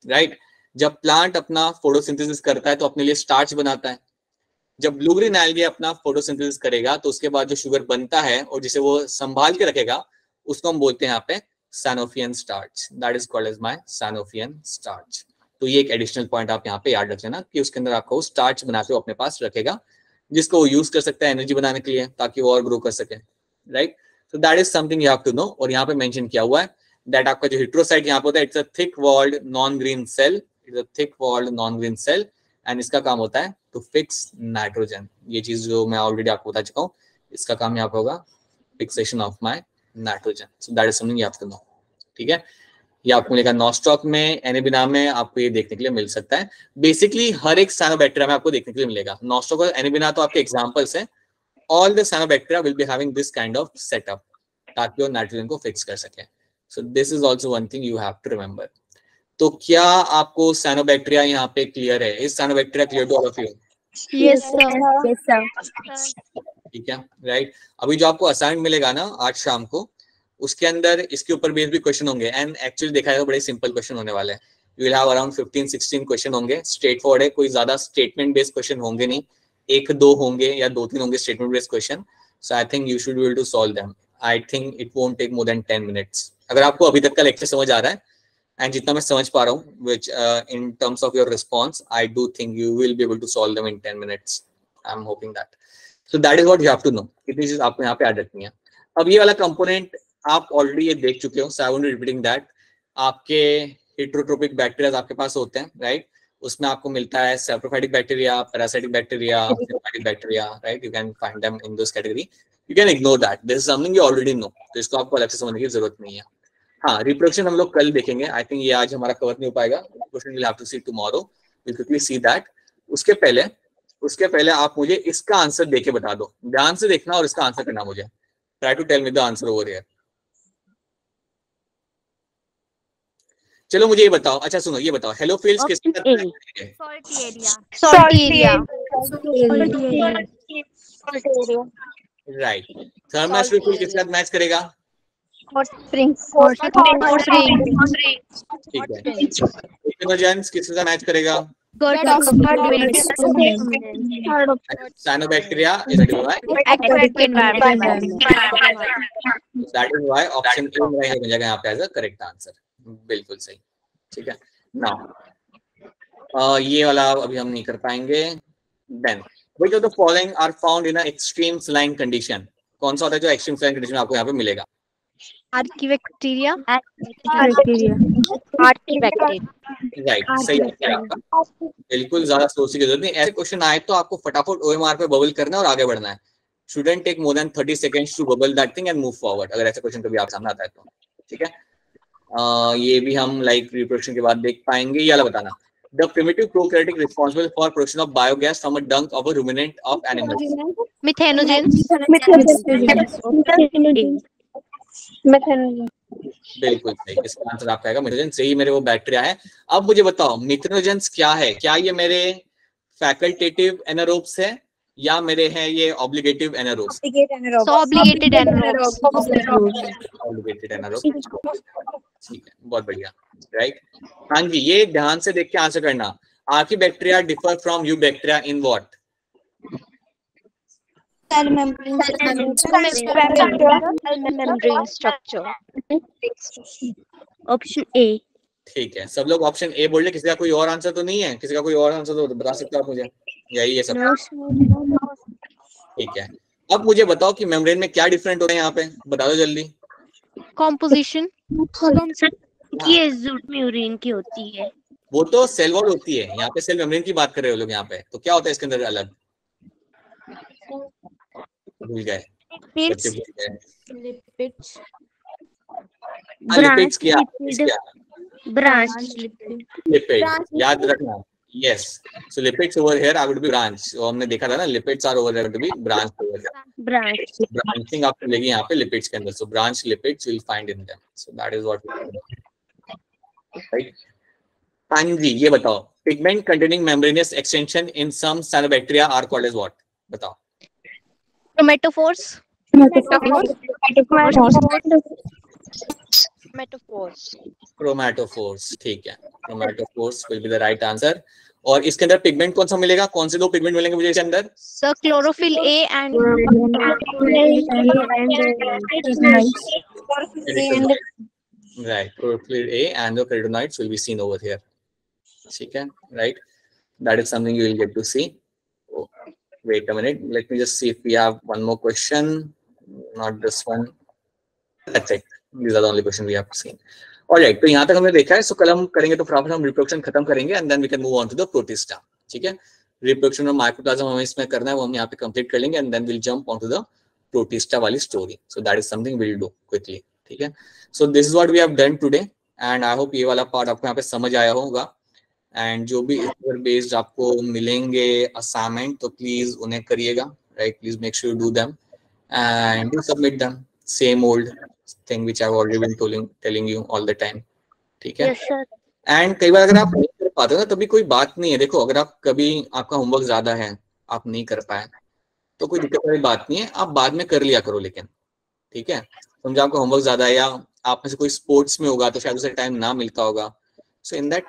राइट। जब प्लांट अपना फोटोसिंथेसिस करता है तो अपने लिए स्टार्च बनाता है। जब ब्लू ग्रीन एल्गे अपना फोटोसिंथेसिस करेगा तो उसके बाद जो शुगर बनता है और जिसे वो संभाल के रखेगा उसको हम बोलते हैं यहाँ पे cyanophycean starch. That is called as my cyanophycean starch. तो ये एक एडिशनल पॉइंट आप यहाँ पे याद रख लेना कि उसके अंदर आपको वो स्टार्च बना के अपने पास रखेगा, जिसको वो यूज कर सकता है एनर्जी बनाने के लिए, ताकि वो और ग्रो कर सके, right. So that is something you have to know. और यहाँ पे मेंशन किया हुआ है दैट आपका जो हेटेरोसाइट यहाँ पे होता है, it's a thick walled non green cell. It's a thick walled non green cell and इसका काम होता है टू फिक्स नाइट्रोजन। ये चीज जो मैं ऑलरेडी आपको बता चुका हूँ, इसका काम यहाँ पे होगा fixation of my nitrogen. So that is something you have to know, ठीक है। ये आपको मिलेगा नॉस्टॉक में, एनेबिना में आपको ये देखने के लिए मिल सकता है। बेसिकली हर एक साइनोबैक्टीरिया में आपको देखने के लिए मिलेगा। नॉस्टॉक और एनेबिना तो आपके एग्जांपल्स हैं। All the cyanobacteria will be having this kind of setup ताकि वो नाइट्रोजन को फिक्स कर सके। So this is also one thing you have to remember. तो क्या आपको साइनोबैक्टीरिया यहाँ पे क्लियर है? Is cyanobacteria clear to all of you? Yes, sir. ठीक है, राइट। अभी जो आपको असाइनमेंट मिलेगा ना आज शाम को, उसके अंदर इसके ऊपर बेस्ड भी क्वेश्चन होंगे, एंड एक्चुअली देखा जाए तो बड़े सिंपल क्वेश्चन होने वाले हैं। You will have around 15-16 question होंगे, स्ट्रेट फॉरवर्ड है, कोई ज्यादा स्टेटमेंट बेस्ड क्वेश्चन होंगे नहीं, 1-2 होंगे या 2-3 होंगे statement based question. So I think you should be able to solve them. I think it won't take more than 10 minutes. अगर आपको अभी तक का लेक्चर समझ आ रहा है, एंड जितना मैं समझ पा रहा हूँ, which in terms of your response, I do think you will be able to solve them in 10 minutes. I'm hoping that. So that is what you have to know. कितनी चीज आपको यहाँ पे याद रखनी है। अब ये वाला कंपोनेंट आप ऑलरेडी ये देख चुके हो, so I won't be repeating that. आपके heterotrophic bacteria आपके पास होते हैं, right? उसमें आपको मिलता है saprophytic bacteria, parasitic bacteria, symbiotic bacteria, right? You can find them in those category. You can ignore that. This is something you already know. तो इसको आपको अलग से समझने की जरूरत नहीं है। हाँ, रिप्रोडक्शन हम लोग कल देखेंगे। आई थिंक ये आज हमारा कवर नहीं हो पाएगा। Question will have to see tomorrow, will quickly see that. उसके पहले आप मुझे इसका आंसर देके बता दो, ध्यान से देखना और इसका आंसर करना मुझे। Try to tell me the answer over here. चलो मुझे ये बताओ, अच्छा सुनो ये बताओ, हेलोफिल्स किसके साथ मैच करेंगे? Salty area. राइट। थर्मोस्टेट किसके साथ मैच करेगा? Hot springs. ठीक है। इम्यूनोजेंस किसके साथ मैच करेगा? Cyanobacteria is Aquatic environment. that is why option A मेरा हो जाएगा यहाँ पे एज अ करेक्ट आंसर। बिल्कुल सही, ठीक है। नाउ ये वाला अभी हम नहीं कर पाएंगे। Then which of the following are found in an extreme saline condition? कौन सा होता है जो एक्सट्रीम saline condition आपको यहाँ पे मिलेगा? Archaebacteria. राइट, सही है आपका। बिल्कुल ज्यादा सोचने की जरूरत नहीं। ऐसे क्वेश्चन आए तो आपको फटाफट OMR पे बबल करना है और आगे बढ़ना है। Shouldn't take more than 30 seconds to bubble that thing and move forward. अगर ऐसा क्वेश्चन कभी आप सामने आता है तो, ठीक है। ये भी हम लाइक रिप्रोडक्शन के बाद देख पाएंगे। ये वाला बताना, the primitive prokaryotic responsible for production of biogas from a dung of a ruminant of animals. Methanogens. बिल्कुल सही, इसका आंसर आपका आएगा मिथेनोजेन। सही, मेरे वो बैक्टीरिया है। अब मुझे बताओ मिथेनोजेंस क्या है? क्या ये मेरे फैकल्टेटिव एनारोब्स है या मेरे हैं ये obligative anaerobes? Obligated anaerobes. Obligated anaerobes, ठीक है, बहुत बढ़िया, राइट। हाँ जी, ये ध्यान से देख के आंसर करना। Archaebacteria differ from eubacteria in what? Cell membrane structure. Option A. ठीक है, सब लोग ऑप्शन ए बोल रहे। किसी का कोई और आंसर तो नहीं है? किसी का कोई और आंसर तो बता सकते हो आप मुझे? यही है सब, ठीक है। अब मुझे बताओ कि मेम्ब्रेन में क्या डिफरेंट हो रहा है यहाँ पे, बता दो जल्दी। Composition. ये यूरिन की होती है। वो तो सेल वॉल होती है, यहाँ पे सेल मेम्ब्रेन की बात कर रहे हो लोग यहाँ पे। तो क्या होता है इसके अंदर अलग? भूल गए बच्चे, भूल गए। लिपिड्स क्या? ब्रांच लिपिड याद रखना। Yes, so lipids over here are would be branch. तो हमने देखा था ना, lipids are over here to be branch over here. Branching आपको मिलेगी यहाँ पे लिपिड्स के अंदर। सो branch lipids will find in them. So that is what, right. हाँ जी, ये बताओ, pigment containing membranosus extension in some cyanobacteria are called as what? बताओ। Chromatophores. क्रोमैटोफोर्स, ठीक है, chromatophores will be the right answer. और इसके अंदर पिगमेंट कौन सा मिलेगा? कौन से दो पिगमेंट मिलेंगे मुझे इसके अंदर? Sir, chlorophyll A and right, chlorophyll A and the carotenoids will be seen over here. ठीक है, right, that is something you will get to see. Oh, wait a minute, let me just see if we have one more question. Not this one, that's it. These are the only questions we have seen. Alright, तो यहाँ तक हमने देखा है। सो कल हम करेंगे तो फटाफट हम रिप्रोडक्शन खत्म करेंगे and then we can move on to the protista. ठीक है, रिप्रोडक्शन और माइक्रोप्लाज्म हमें इसमें करना है, वो हम यहाँ पे कंप्लीट कर लेंगे and then will jump on to the protista वाली स्टोरी। So that is something will do quickly. ठीक है, so this is what we have done today and I hope ये वाला पार्ट आपको यहाँ पे समझ आया होगा। एंड जो भी इस पर बेस्ड आपको मिलेंगे असाइनमेंट तो प्लीज उन्हें करिएगा, right. Please make sure you do them and do submit them. Same old thing which I've already been telling you all the time. ठीक है, yes sir. and कई बार अगर आप नहीं कर पाते हो ना तभी कोई बात नहीं है। देखो अगर आप कभी आपका होमवर्क ज्यादा है, आप नहीं कर पाए, तो कोई दिक्कत वाली बात नहीं है, आप बाद में कर लिया करो। लेकिन ठीक है, समझो आपका होमवर्क ज्यादा है या आप में से कोई स्पोर्ट्स में होगा तो शायद उसे टाइम ना मिलता होगा, सो इन दैट